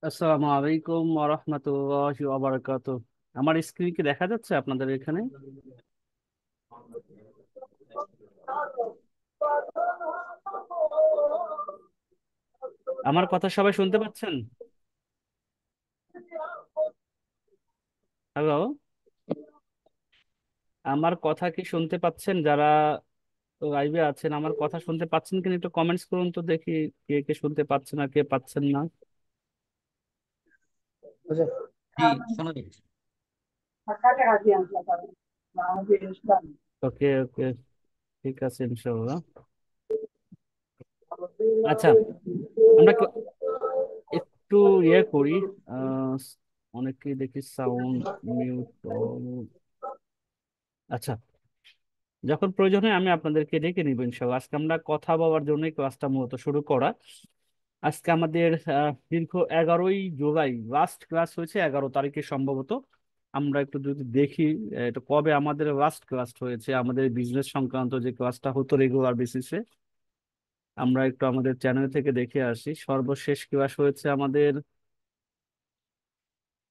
আসসালামু আলাইকুম ওয়া রাহমাতুল্লাহি ওয়া বারাকাতুহু। আমার স্ক্রিন কি দেখা যাচ্ছে আপনাদের এখানে? আমার কথা সবাই শুনতে পাচ্ছেন? হ্যালো, আমার কথা কি শুনতে পাচ্ছেন? যারা লাইভে আছেন আমার কথা শুনতে পাচ্ছেন কিনা একটু কমেন্টস করুন তো দেখি। কে কে শুনতে পাচ্ছেন আর কে পাচ্ছেন না। জি, শোনা যাচ্ছে। ওকে ওকে, ঠিক আছে ইনশাআল্লাহ। আচ্ছা, আমরা একটু করি। আহ অনেকেই দেখি সাউন্ড মিউট। আচ্ছা, যখন প্রয়োজন হয় আমি আপনাদেরকে ডেকে নিব ইনশাল্লাহ। আজকে আমরা কথা বলার জন্য ক্লাসটা মূলত শুরু করা। আজকে আমাদের দীর্ঘ 11ই জুলাই লাস্ট ক্লাস হয়েছে, 11 তারিখে সম্ভবত। আমরা একটু যদি দেখি এটা কবে আমাদের লাস্ট ক্লাস হয়েছে, আমাদের বিজনেস সংক্রান্ত যে ক্লাসটা হতো রেগুলার বেসিসে। আমরা একটু আমাদের চ্যানেল থেকে দেখে আসি, সর্বশেষ ক্লাস হয়েছে আমাদের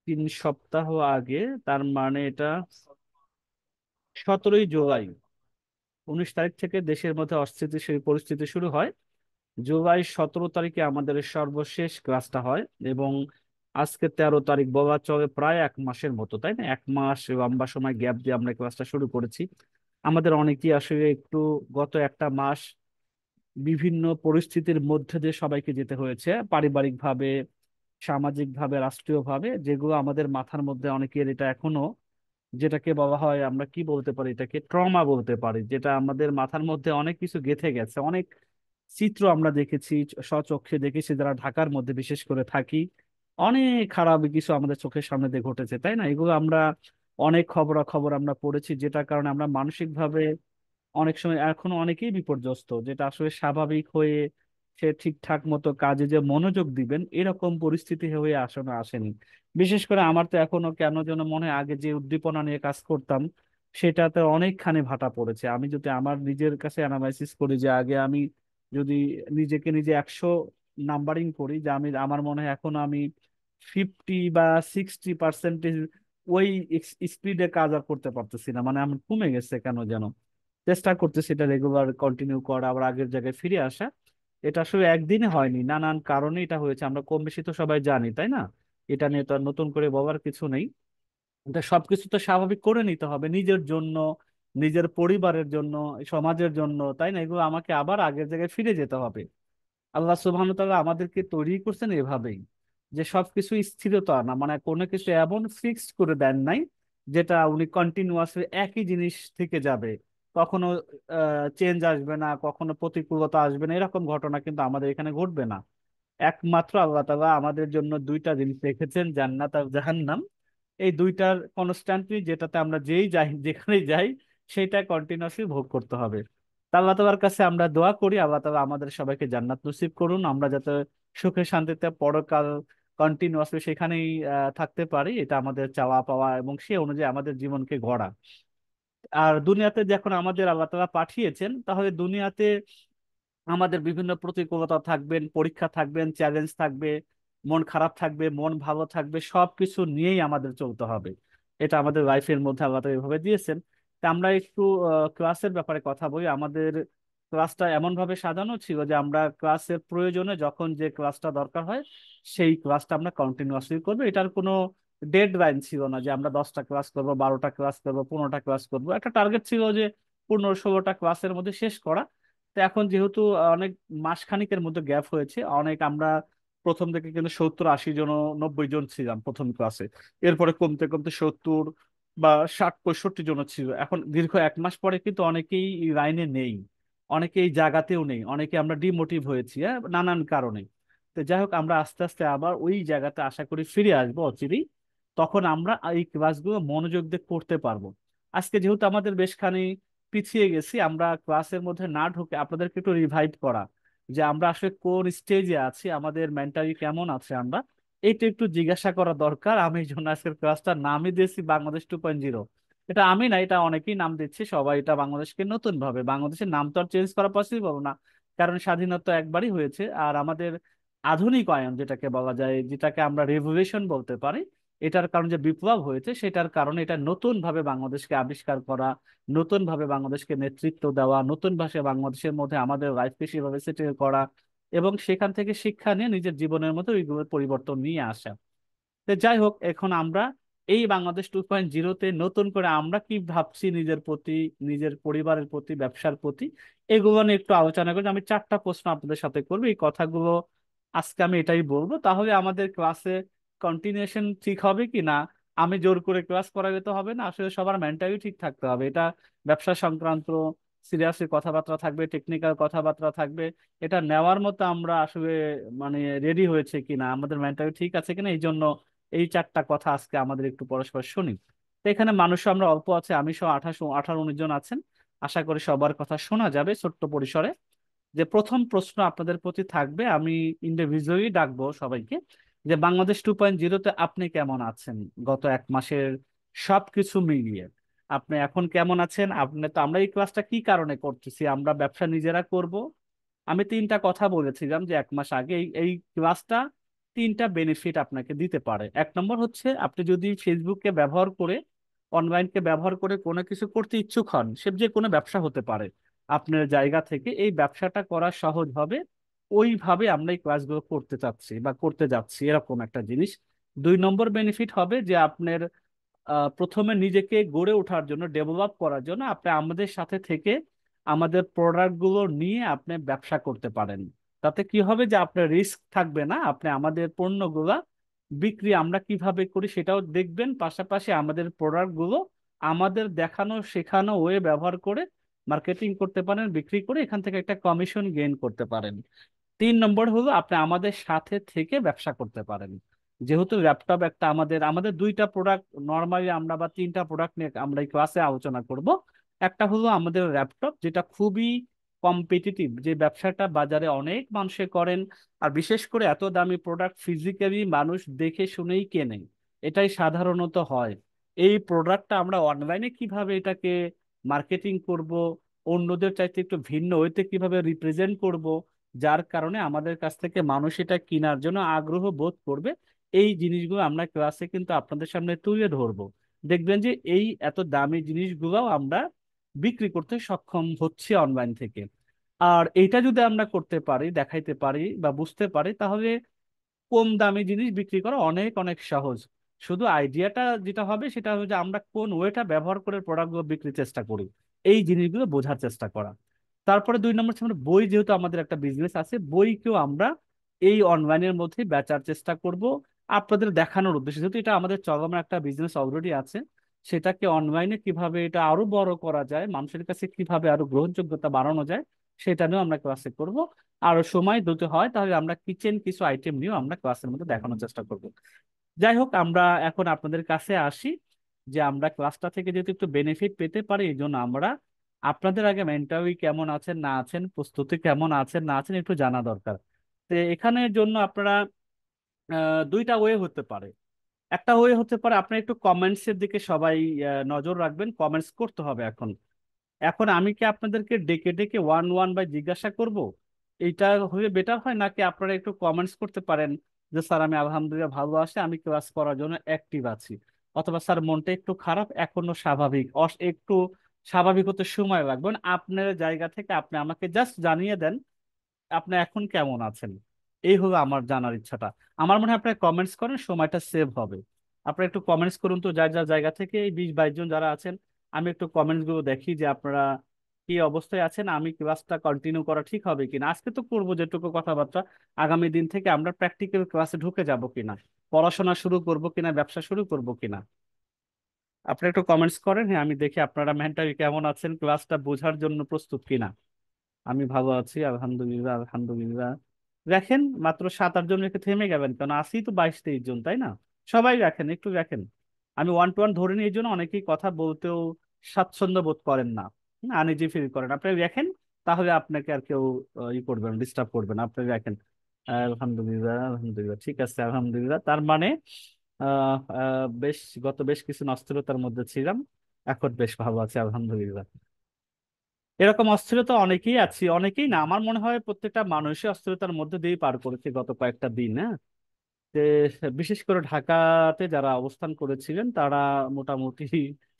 3 সপ্তাহ আগে। তার মানে এটা 17ই জুলাই। 19 তারিখ থেকে দেশের মধ্যে অস্থিতিশীল পরিস্থিতি শুরু হয়। জুলাই 17 তারিখে আমাদের সর্বশেষ ক্লাসটা হয়। এবং আজকে 13 তারিখ, বলা চলে প্রায় 1 মাসের মতো, তাই না? 1 মাস লম্বা সময় গ্যাপ দিয়ে আমরা ক্লাসটা শুরু করেছি। আমাদের অনেকেই আসলে একটু গত একটা মাস বিভিন্ন পরিস্থিতির মধ্যে দিয়ে সবাইকে যেতে হয়েছে, পারিবারিক ভাবে, সামাজিক ভাবে, রাষ্ট্রীয় ভাবে, যেগুলো আমাদের মাথার মধ্যে অনেকের এটা এখনো, যেটাকে বলা হয়, আমরা কি বলতে পারি, এটাকে ট্রমা বলতে পারি, যেটা আমাদের মাথার মধ্যে অনেক কিছু গেঁথে গেছে। অনেক চিত্র আমরা দেখেছি, স্বচক্ষে দেখেছি যারা ঢাকার মধ্যে বিশেষ করে থাকি। অনেক খারাপ কিছু আমাদের চোখের সামনে দিয়ে ঘটেছে, তাই না? এগুলো আমরা অনেক খবরাখবর আমরা পড়েছি, যেটার কারণে আমরা মানসিক ভাবে অনেক সময় এখনো অনেকেই বিপর্যস্ত, যেটা আসলে স্বাভাবিক হয়ে সে ঠিকঠাক মতো কাজে যে মনোযোগ দিবেন এরকম পরিস্থিতি হয়ে আসলে আসেনি। বিশেষ করে আমার তো এখনো কেন যেন মনে হয় আগে যে উদ্দীপনা নিয়ে কাজ করতাম সেটাতে অনেকখানি ভাটা পড়েছে। আমি যদি আমার নিজের কাছে অ্যানালাইসিস করি যে আগে আমি যদি নিজেকে নিজে 100 নাম্বারিং করি, যে আমি আমার মনে হয় এখন আমি 50 বা 60% ওই স্পিডে কাজ আর করতে পারতেছি না। মানে আমি কমে গেছে কেন যেন। চেষ্টা করতেছি এটা রেগুলার কন্টিনিউ করা, আবার আগের জায়গায় ফিরে আসা। এটা আসলে একদিনে হয়নি, নানান কারণে এটা হয়েছে, আমরা কম বেশি তো সবাই জানি, তাই না? এটা নিয়ে তো আর নতুন করে বলার কিছু নেই। এটা সবকিছু তো স্বাভাবিক করে নিতে হবে নিজের জন্য, নিজের পরিবারের জন্য, সমাজের জন্য, তাই না? এগুলো আমাকে আবার আগের জায়গায় ফিরে যেতে হবে। আল্লাহ সুবহানাহু ওয়া তাআলা আমাদেরকে তৈরি করছেন এভাবেই, যে সবকিছু স্থিরতা না, মানে কোনো কিছু এমন ফিক্সড করে দেন নাই যেটা উনি কন্টিনিউয়াসলি একই জিনিস থেকে যাবে। কখনো চেঞ্জ আসবে না, কখনো প্রতিকূলতা আসবে না, এরকম ঘটনা কিন্তু আমাদের এখানে ঘটবে না। একমাত্র আল্লাহ তাআলা আমাদের জন্য দুইটা জিনিস রেখেছেন, জান্নাত আর জাহান্নাম। এই দুইটার কনস্ট্যান্টলি, যেটাতে আমরা যেই যাই যেখানে যাই সেটা কন্টিনিউয়াসলি ভোগ করতে হবে। তা আল্লাহ তাআলার কাছে আমরা দোয়া করি আল্লাহ তাআলা আমাদের সবাইকে জান্নাত নসিব করুন, আমরা যাতে সুখে শান্তিতে পরকাল কন্টিনিউয়াসলি সেখানেই থাকতে পারি। এটা আমাদের চাওয়া পাওয়া, এবং সে অনুযায়ী আমাদের জীবনকে গড়া। আর দুনিয়াতে যখন আমাদের আল্লাহ তাআলা পাঠিয়েছেন, তাহলে দুনিয়াতে আমাদের বিভিন্ন প্রতিকূলতা থাকবেন, পরীক্ষা থাকবেন, চ্যালেঞ্জ থাকবে, মন খারাপ থাকবে, মন ভালো থাকবে, সবকিছু নিয়েই আমাদের চলতে হবে। এটা আমাদের লাইফের মধ্যে আল্লাহ তাআলা এভাবে দিয়েছেন। তা আমরা একটু ক্লাসের ব্যাপারে কথা বলি। আমাদের ক্লাসটা এমন ভাবে সাজানো ছিল যে আমরা ক্লাসের প্রয়োজনে যখন যে ক্লাসটা দরকার হয় সেই ক্লাসটা আমরা কন্টিনিউয়াসলি করবো। এটার কোনো ডেড লাইন ছিল না যে আমরা 10টা ক্লাস করবো, 12টা ক্লাস করবো, 15টা ক্লাস করবো। একটা টার্গেট ছিল যে 15-16টা ক্লাসের মধ্যে শেষ করা। তো এখন যেহেতু অনেক মাসখানেকের মধ্যে গ্যাপ হয়েছে, অনেক আমরা প্রথম থেকে কিন্তু 70-80 জন, 90 জন ছিলাম প্রথম ক্লাসে। এরপরে কমতে কমতে 70 বা 60-65 জন ছিল। এখন দীর্ঘ 1 মাস পরে কিন্তু অনেকেই এই লাইনে নেই, অনেকেই জায়গাতেও নেই, অনেকে আমরা ডিমোটিভ হয়েছি, হ্যাঁ, নানান কারণে। তো যাই হোক, আমরা আস্তে আস্তে আবার ওই জায়গাতে আশা করি ফিরে আসবো অচিরেই। তখন আমরা এই ক্লাসগুলো মনোযোগ দিয়ে করতে পারবো। আজকে যেহেতু আমাদের বেশখানি পিছিয়ে গেছি, আমরা ক্লাসের মধ্যে না ঢুকে আপনাদেরকে একটু রিভাইভ করা, যে আমরা আসলে কোন স্টেজে আছি, আমাদের মেন্টালি কেমন আছে আমরা, এইটা একটু জিজ্ঞাসা করা দরকার। আমি এই জন্য আজকের ক্লাসটার নামই দিয়েছি বাংলাদেশ 2.0। এটা আমি না, এটা অনেকেই নাম দিচ্ছে, সবাই এটা বাংলাদেশকে নতুন ভাবে, বাংলাদেশের নাম তো আর চেঞ্জ করা পসিবল না, কারণ স্বাধীনতা একবারই হয়েছে। আর আমাদের আধুনিকায়ন যেটাকে বলা যায়, যেটাকে আমরা রেভলিউশন বলতে পারি, এটার কারণে যে বিপ্লব হয়েছে সেটার কারণে এটা নতুন ভাবে বাংলাদেশকে আবিষ্কার করা, নতুন ভাবে বাংলাদেশকে নেতৃত্ব দেওয়া, নতুন ভাষায় বাংলাদেশের মধ্যে আমাদের লাইফকে সেভাবে সেটেল করা, এবং সেখান থেকে শিক্ষা নিয়ে নিজের জীবনের মধ্যে ওইগুলোর পরিবর্তন নিয়ে আসা। তো যাই হোক, এখন আমরা এই বাংলাদেশ 2.0-তে নতুন করে আমরা কি ভাবছি নিজের প্রতি, নিজের পরিবারের প্রতি, ব্যবসার প্রতি, এগুলো নিয়ে একটু আলোচনা করি। আমি 4টা প্রশ্ন আপনাদের সাথে করবো, এই কথাগুলো আজকে আমি এটাই বলবো, তাহলে আমাদের ক্লাসে কন্টিনিউশন ঠিক হবে কি না। আমি জোর করে ক্লাস করালে তো হবে না, আসলে সবার মেন্টালি ঠিক থাকতে হবে। এটা ব্যবসা সংক্রান্ত সিরিয়াসলি কথাবার্তা থাকবে, টেকনিক্যাল কথাবার্তা থাকবে, এটা নেওয়ার মতো আমরা আসলে মানে রেডি হয়েছে কিনা, আমাদের মেন্টালি ঠিক আছে কিনা, এই জন্য এই 4টা কথা আজকে আমাদের একটু পরস্পর শুনি। তো এখানে মানুষ আমরা অল্প আছে, আমি সহ 18-19 জন আছেন। আশা করি সবার কথা শোনা যাবে ছোট্ট পরিসরে। যে প্রথম প্রশ্ন আপনাদের প্রতি থাকবে, আমি ইন্ডিভিজুয়ালি ডাকবো সবাইকে, যে বাংলাদেশ 2.0-তে আপনি কেমন আছেন গত 1 মাসের সবকিছু মিলিয়ে। আপনি এখন কেমন আছেন? আপনি তো, আমরা এই ক্লাসটা কি কারণে করতেছি, আমরা ব্যবসা নিজেরা করব। আমি 3টা কথা বলেছিলাম যে 1 মাস আগে এই এই ক্লাসটা 3টা বেনিফিট আপনাকে দিতে পারে। 1 নম্বর হচ্ছে, আপনি যদি ফেসবুককে ব্যবহার করে, অনলাইনকে ব্যবহার করে কোনো কিছু করতে ইচ্ছুক হন, সে যে কোনো ব্যবসা হতে পারে, আপনার জায়গা থেকে এই ব্যবসাটা করা সহজ হবে। ওইভাবে আমরা এই ক্লাসগুলো করতে চাচ্ছি বা করতে যাচ্ছি, এরকম একটা জিনিস। 2 নম্বর বেনিফিট হবে যে আপনার প্রথমে নিজেকে গড়ে ওঠার জন্য, ডেভেলপ করার জন্য আপনি আমাদের সাথে থেকে আমাদের প্রোডাক্ট গুলো নিয়ে আপনি ব্যবসা করতে পারেন। তাতে কি হবে যে আপনার রিস্ক থাকবে না, আপনি আমাদের পণ্যগুলা বিক্রি আমরা কিভাবে করি সেটাও দেখবেন, পাশাপাশি আমাদের প্রোডাক্ট গুলো আমাদের দেখানো শেখানো ওয়ে ব্যবহার করে মার্কেটিং করতে পারেন, বিক্রি করে এখান থেকে একটা কমিশন গেইন করতে পারেন। 3 নম্বর হলো, আপনি আমাদের সাথে থেকে ব্যবসা করতে পারেন। যেহেতু ল্যাপটপ একটা, আমাদের আমাদের 2টা প্রোডাক্ট নর্মালি আমরা, বা 3টা প্রোডাক্ট নিয়ে আমরা এই ক্লাসে আলোচনা করব। একটা হলো আমাদের ল্যাপটপ, যেটা খুবই কম্পিটিটিভ, যে ব্যবসাটা বাজারে অনেক মানুষে করেন, আর বিশেষ করে এত দামি প্রোডাক্ট ফিজিক্যালি মানুষ দেখে শুনেই কেনে, এটাই সাধারণত হয়। এই প্রোডাক্টটা আমরা অনলাইনে কিভাবে এটাকে মার্কেটিং করব, অন্যদের চাইতে একটু ভিন্ন ওইতে কিভাবে রিপ্রেজেন্ট করব, যার কারণে আমাদের কাছ থেকে মানুষ এটা কেনার জন্য আগ্রহ বোধ করবে, এই জিনিসগুলো আমরা ক্লাসে কিন্তু আপনাদের সামনে তুলে ধরবো। দেখবেন যে এই এত দামি জিনিসগুলো আমরা বিক্রি করতে সক্ষম হচ্ছে অনলাইন থেকে। আর এইটা যদি আমরা করতে পারি, দেখাইতে পারি বা বুঝতে পারি, তাহলে কম দামি জিনিস বিক্রি করা অনেক অনেক সহজ। শুধু আইডিয়াটা যেটা হবে সেটা হচ্ছে যে আমরা কোন ওয়েটা ব্যবহার করে প্রোডাক্টগুলো বিক্রির চেষ্টা করি, এই জিনিসগুলো বোঝার চেষ্টা করা। তারপরে 2 নম্বর হচ্ছে, আমরা বই, যেহেতু আমাদের একটা বিজনেস আছে, বইকেও আমরা এই অনলাইনের মধ্যে বেচার চেষ্টা করব আপনাদের দেখানোর উদ্দেশ্যে। যেহেতু এটা আমাদের চলমান একটা বিজনেস অলরেডি আছে, সেটাকে অনলাইনে কিভাবে এটা আরো বড় করা যায়, মানুষের কাছে কিভাবে আরো গ্রহণযোগ্যতা বাড়ানো যায়, সেটা নিয়েও আমরা ক্লাসে করব। আরো সময় দিতে হয় তাহলে আমরা কিচেন কিছু আইটেম নিয়েও আমরা ক্লাসের মধ্যে দেখানোর চেষ্টা করব। যাই হোক, আমরা এখন আপনাদের কাছে আসি, যে আমরা ক্লাসটা থেকে যেহেতু একটু বেনিফিট পেতে পারি, এই জন্য আমরা আপনাদের আগে মেন্টালি কেমন আছেন না আছেন, প্রস্তুতি কেমন আছেন না আছেন, একটু জানা দরকার। তো এখানের জন্য আপনারা 2টা ওয়ে হতে পারে। একটা ওয়ে হতে পারে, আপনার একটু কমেন্টস এর দিকে সবাই নজর রাখবেন, কমেন্টস করতে হবে এখন। এখন আমি কি আপনাদেরকে ডেকে ডেকে ওয়ান ওয়ান বাই জিজ্ঞাসা করব? এইটা হয়ে বেটার হয়, নাকি আপনারা একটু কমেন্টস করতে পারেন যে স্যার আমি আলহামদুলিল্লাহ ভালো আছি, আমি ক্লাস করার জন্য অ্যাক্টিভ আছি, অথবা স্যার মনটা একটু খারাপ, এখনো স্বাভাবিক, একটু স্বাভাবিক হতে সময় লাগবে। মানে আপনার জায়গা থেকে আপনি আমাকে জাস্ট জানিয়ে দেন আপনি এখন কেমন আছেন। এই হলো আমার জানার ইচ্ছাটা। আমার মনে হয় আপনারা কমেন্টস করেন, সময়টা সেভ হবে। আপনারা একটু কমেন্টস করুন তো, যার যার জায়গা থেকে, এই 20-22 জন যারা আছেন। আমি একটু কমেন্টস গুলো দেখি যে আপনারা কি অবস্থায় আছেন, আমি ক্লাসটা কন্টিনিউ করা ঠিক হবে কিনা। আজকে তো করবো যেটুকু কথাবার্তা, আগামী দিন থেকে আমরা প্র্যাকটিক্যাল ক্লাসে ঢুকে যাব কিনা, পড়াশোনা শুরু করব কিনা, ব্যবসা শুরু করব কিনা। আপনি একটু কমেন্টস করেন, হ্যাঁ, আমি দেখি আপনারা মেন্টালি কেমন আছেন, ক্লাসটা বোঝার জন্য প্রস্তুত কিনা। আমি ভালো আছি আলহামদুলিল্লাহ, আলহামদুলিল্লাহ। দেখেন, মাত্র 7-8 জন রেখে থেমে গেলেন কেন? আসি তো 22-23 জন, তাই না? সবাই রাখেন, একটু রাখেন। আমি ওয়ান টু ওয়ান ধরে নিই, এই জন্য অনেকেই কথা বলতেও স্বাচ্ছন্দ্য বোধ করেন না, আনইজি ফিল করেন। আপনি রাখেন, তাহলে আপনাকে আর কেউ ই করবেন, ডিস্টার্ব করবেন। আপনি রাখেন। আলহামদুলিল্লাহ, আলহামদুলিল্লাহ, ঠিক আছে, আলহামদুলিল্লাহ। তার মানে বেশ কিছু অস্থিরতার মধ্যে ছিলাম, এখন বেশ ভালো আছে আলহামদুলিল্লাহ। এরকম অস্থিরতা অনেকেই আছি, অনেকেই না, আমার মনে হয় প্রত্যেকটা মানুষই অস্থিরতার মধ্যে দিয়ে পার করেছে গত কয়েকটা দিন। হ্যাঁ, যে বিশেষ করে ঢাকাতে যারা অবস্থান করেছিলেন তারা মোটামুটি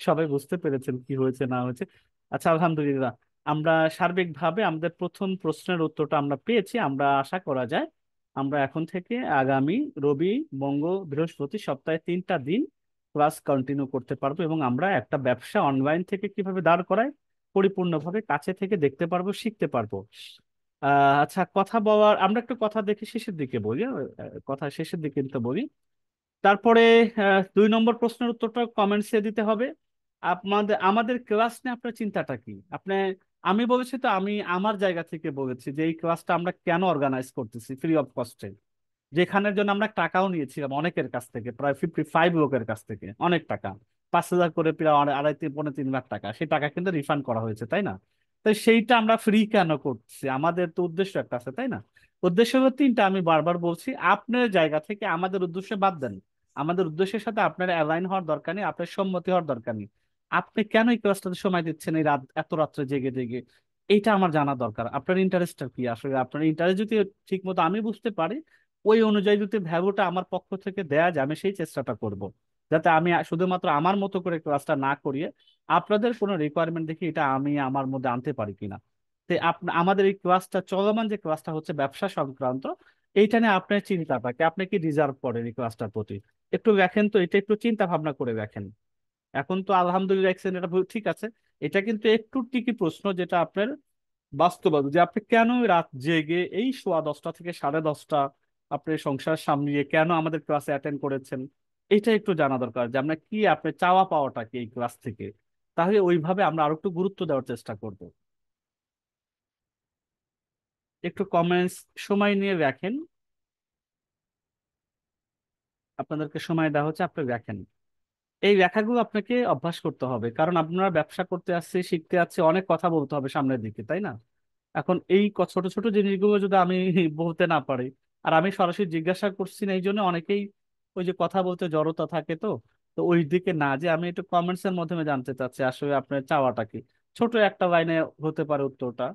সবাই বুঝতে পেরেছেন কি হয়েছে না হয়েছে। আচ্ছা, আলহামদুলিল্লাহ, আমরা সার্বিকভাবে আমাদের প্রথম প্রশ্নের উত্তরটা আমরা পেয়েছি। আমরা আশা করা যায় আমরা এখন থেকে আগামী রবি, বৃহস্পতি সপ্তাহে 3টা দিন ক্লাস কন্টিনিউ করতে পারবো, এবং আমরা একটা ব্যবসা অনলাইন থেকে কিভাবে দাঁড় করায় পরিপূর্ণভাবে কাছে থেকে দেখতে পারবো, শিখতে পারবো। আচ্ছা, কথা বলার আমরা একটু কথা দেখে শেষের দিকে বলি, কথা শেষের দিকে কিন্তু বলি। তারপরে 2 নম্বর প্রশ্নের উত্তরটা কমেন্টসে দিতে হবে। আমাদের ক্লাস নিয়ে আপনার চিন্তাটা কি? আপনি, আমি বলেছি তো, আমি আমার জায়গা থেকে বলেছি যে এই ক্লাসটা আমরা কেন অর্গানাইজ করতেছি ফ্রি অফ কস্টে, যেখানের জন্য আমরা টাকাও নিয়েছিলাম অনেকের কাছ থেকে, প্রায় 55 লোকের কাছ থেকে অনেক টাকা, 5,000 করে, প্রায় আড়াই 3.5 লাখ টাকা, সেই টাকা কিন্তু রিফান্ড করা হয়েছে, তাই না? তাই সেইটা আমরা ফ্রি কেন করছি? আমাদের তো উদ্দেশ্য একটা আছে, তাই না? উদ্দেশ্য হলো 3টা, আমি বারবার বলছি। আপনার জায়গা থেকে আমাদের উদ্দেশ্যে বাদ দেন, আমাদের উদ্দেশ্যের সাথে আপনার অ্যালাইন হওয়ার দরকার নেই, আপনার সম্মতি হওয়ার দরকার নেই। আপনি কেন এই ক্লাসটাতে সময় দিচ্ছেন এই রাত, এত রাত্রে জেগে জেগে? এইটা আমার জানা দরকার। আপনার ইন্টারেস্টটা কি আসলে? আপনার ইন্টারেস্ট যদি ঠিক মতো আমি বুঝতে পারি, ওই অনুযায়ী যদি ভ্যালুটা আমার পক্ষ থেকে দেয়া যায়, আমি সেই চেষ্টাটা করব, যাতে আমি শুধুমাত্র আমার মতো করে ক্লাসটা না করিয়ে আপনাদের কোনো রিকোয়ারমেন্ট দেখি এটা আমি আমার মধ্যে আনতে পারি কিনা। তো আমাদের এই ক্লাসটা, চলমান যে ক্লাসটা হচ্ছে ব্যবসা সংক্রান্ত, এইটা নিয়ে আপনার চিন্তাটা কি? আপনি কি রিজার্ভ করেন এই ক্লাসটার প্রতি? একটু দেখেন তো, এটা একটু চিন্তা ভাবনা করে দেখেন। এখন তো আলহামদুলিল্লাহ দেখছেন, এটা ঠিক আছে। এটা কিন্তু একটু টিকি প্রশ্ন, যেটা আপনার বাস্তবতা, যে আপনি কেন রাত জেগে এই সোয়া 10টা থেকে সাড়ে 10টা আপনি সংসার সামলিয়ে কেন আমাদের ক্লাসে অ্যাটেন্ড করেছেন, এটা একটু জানা দরকার, যে আপনার কি, আপনার চাওয়া পাওয়াটা কি এই ক্লাস থেকে। তাহলে ওইভাবে আমরা আরো একটু গুরুত্ব দেওয়ার চেষ্টা করব। একটু কমেন্টস সময় নিয়ে দেখেন, আপনাদেরকে সময় দেওয়া হচ্ছে, আপনি দেখেন। এই লেখাগুলো আপনাকে অভ্যাস করতে হবে, কারণ আপনারা ব্যবসা করতে আসছে, শিখতে আসছে, অনেক কথা বলতে হবে সামনের দিকে, তাই না? এখন এই ছোট ছোট জিনিসগুলো যদি আমি বলতে না পারি, আর আমি সরাসরি জিজ্ঞাসা করছি না, এই জন্য অনেকেই ওই যে কথা বলতে জড়তা থাকে, তো তো ওই দিকে না, যে আমি একটু কমেন্টস এর মাধ্যমে জানতে চাচ্ছি আসলে আপনার চাওয়াটা কি। ছোট একটা লাইনে হতে পারে উত্তরটা।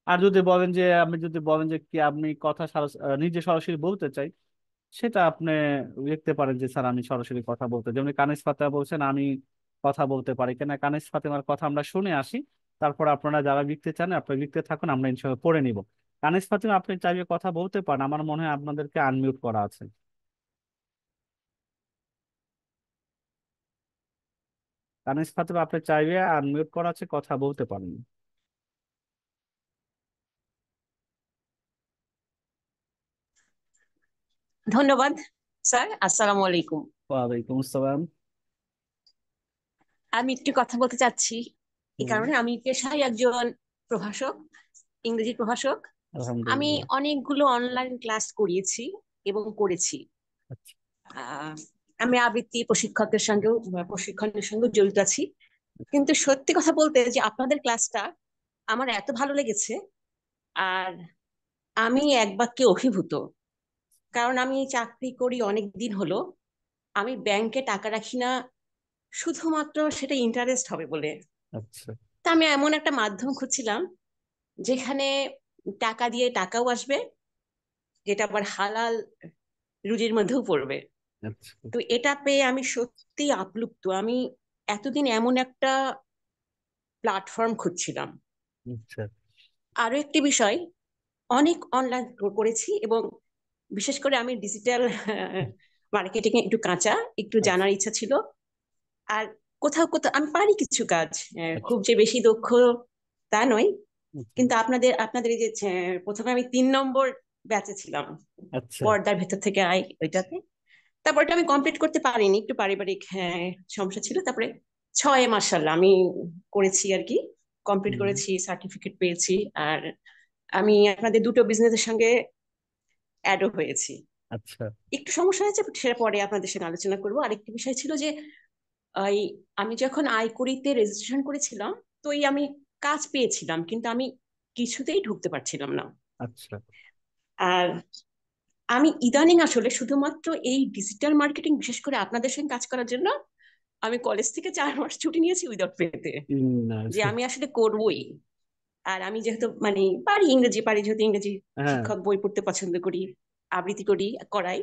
আর যদি বলেন যে, আমি যদি বলেন যে কি আপনি কথা নিজে সরাসরি বলতে চাই, সেটা আপনি লিখতে পারেন যে স্যার আমি সরাসরি কথা বলতে, যেমন কানিস ফাতেমা বলছেন আমি কথা বলতে পারি কিনা। কানিস ফাতেমার কথা আমরা শুনে আসি, তারপর আপনারা যারা লিখতে চান আপনি লিখতে থাকুন, আমরা ইনশাল্লাহ পড়ে নিব। কানিস ফাতেমা, আপনি চাইলে কথা বলতে পারেন, আমার মনে হয় আপনাদেরকে আনমিউট করা আছে। কানিস ফাতেমা, আপনি চাইলে আনমিউট করা আছে, কথা বলতে পারেন। ধন্যবাদ স্যার। আসসালামু আলাইকুম। ওয়ালাইকুম আসসালাম। আমি একটু কথা বলতে চাচ্ছি, এই হুম, কারণে আমি পেশায় একজন প্রভাষক, ইংরেজি প্রভাষক। আমি আলহামদুলিল্লাহ। অনেকগুলো অনলাইন ক্লাস করিয়েছি এবং করেছি। আচ্ছা। আহ, আমি আবৃত্তি প্রশিক্ষণের সঙ্গে জড়িত আছি। কিন্তু সত্যি কথা বলতে, যে আপনাদের ক্লাসটা আমার এত ভালো লেগেছে, আর আমি এক বাক্যে অভিভূত। কারণ আমি চাকরি করি অনেক দিন হলো, আমি ব্যাংকে টাকা রাখি না শুধুমাত্র সেটা ইন্টারেস্ট হবে বলে। আচ্ছা। তা আমি এমন একটা মাধ্যম খুঁজছিলাম যেখানে টাকা দিয়ে টাকাও আসবে, যেটা আবার হালাল রুজির মধ্যেও পড়বে। আচ্ছা। তো এটা পেয়ে আমি সত্যি আপ্লুপ্ত। আমি এতদিন এমন একটা প্ল্যাটফর্ম খুঁজছিলাম। আচ্ছা। আরো একটি বিষয়, অনেক অনলাইন করেছি, এবং বিশেষ করে আমি ডিজিটাল মার্কেটিং এ একটু কাঁচা, একটু আচ্ছা। জানার ইচ্ছা ছিল। আর কোথাও কোথাও আমি পারি কিছু কাজ, আচ্ছা। খুব যে বেশি দক্ষ তা নয়। কিন্তু আপনাদের আপনাদের এই যে প্রথমে আমি 3 নম্বর ব্যাচে ছিলাম, আচ্ছা। পর্দার ভেতর থেকে আয় ওইটাতে। তারপর এটা আমি কমপ্লিট করতে পারিনি, একটু পারিবারিক সমস্যা ছিল। তারপরে 6-এ মার্শাল্লাহ আমি করেছি আর কি, কমপ্লিট হুম, করেছি, সার্টিফিকেট পেয়েছি। আর আমি আপনাদের দুটো বিজনেসের সঙ্গে অ্যাডও হয়েছি। আচ্ছা। একটু সমস্যা হয়েছে, সেটা পরে আপনাদের সঙ্গে আলোচনা করবো। আরেকটি বিষয় ছিল যে এই আমি যখন আইকরিতে রেজিস্ট্রেশন করেছিলাম, তো এই আমি কাজ পেয়েছিলাম, কিন্তু আমি কিছুতেই ঢুকতে পারছিলাম না। আচ্ছা। আর আমি ইদানিং আসলে শুধুমাত্র এই ডিজিটাল মার্কেটিং, বিশেষ করে আপনাদের সঙ্গে কাজ করার জন্য আমি কলেজ থেকে 4 মাস ছুটি নিয়েছি উইদাউট পেতে, যে আমি আসলে করবোই। আর আমি যেহেতু মানে পারি ইংরেজি পারি, যেহেতু ইংরেজি হ্যাঁ। শিক্ষক বই পড়তে পছন্দ করি, আবৃত্তি করি, করাই,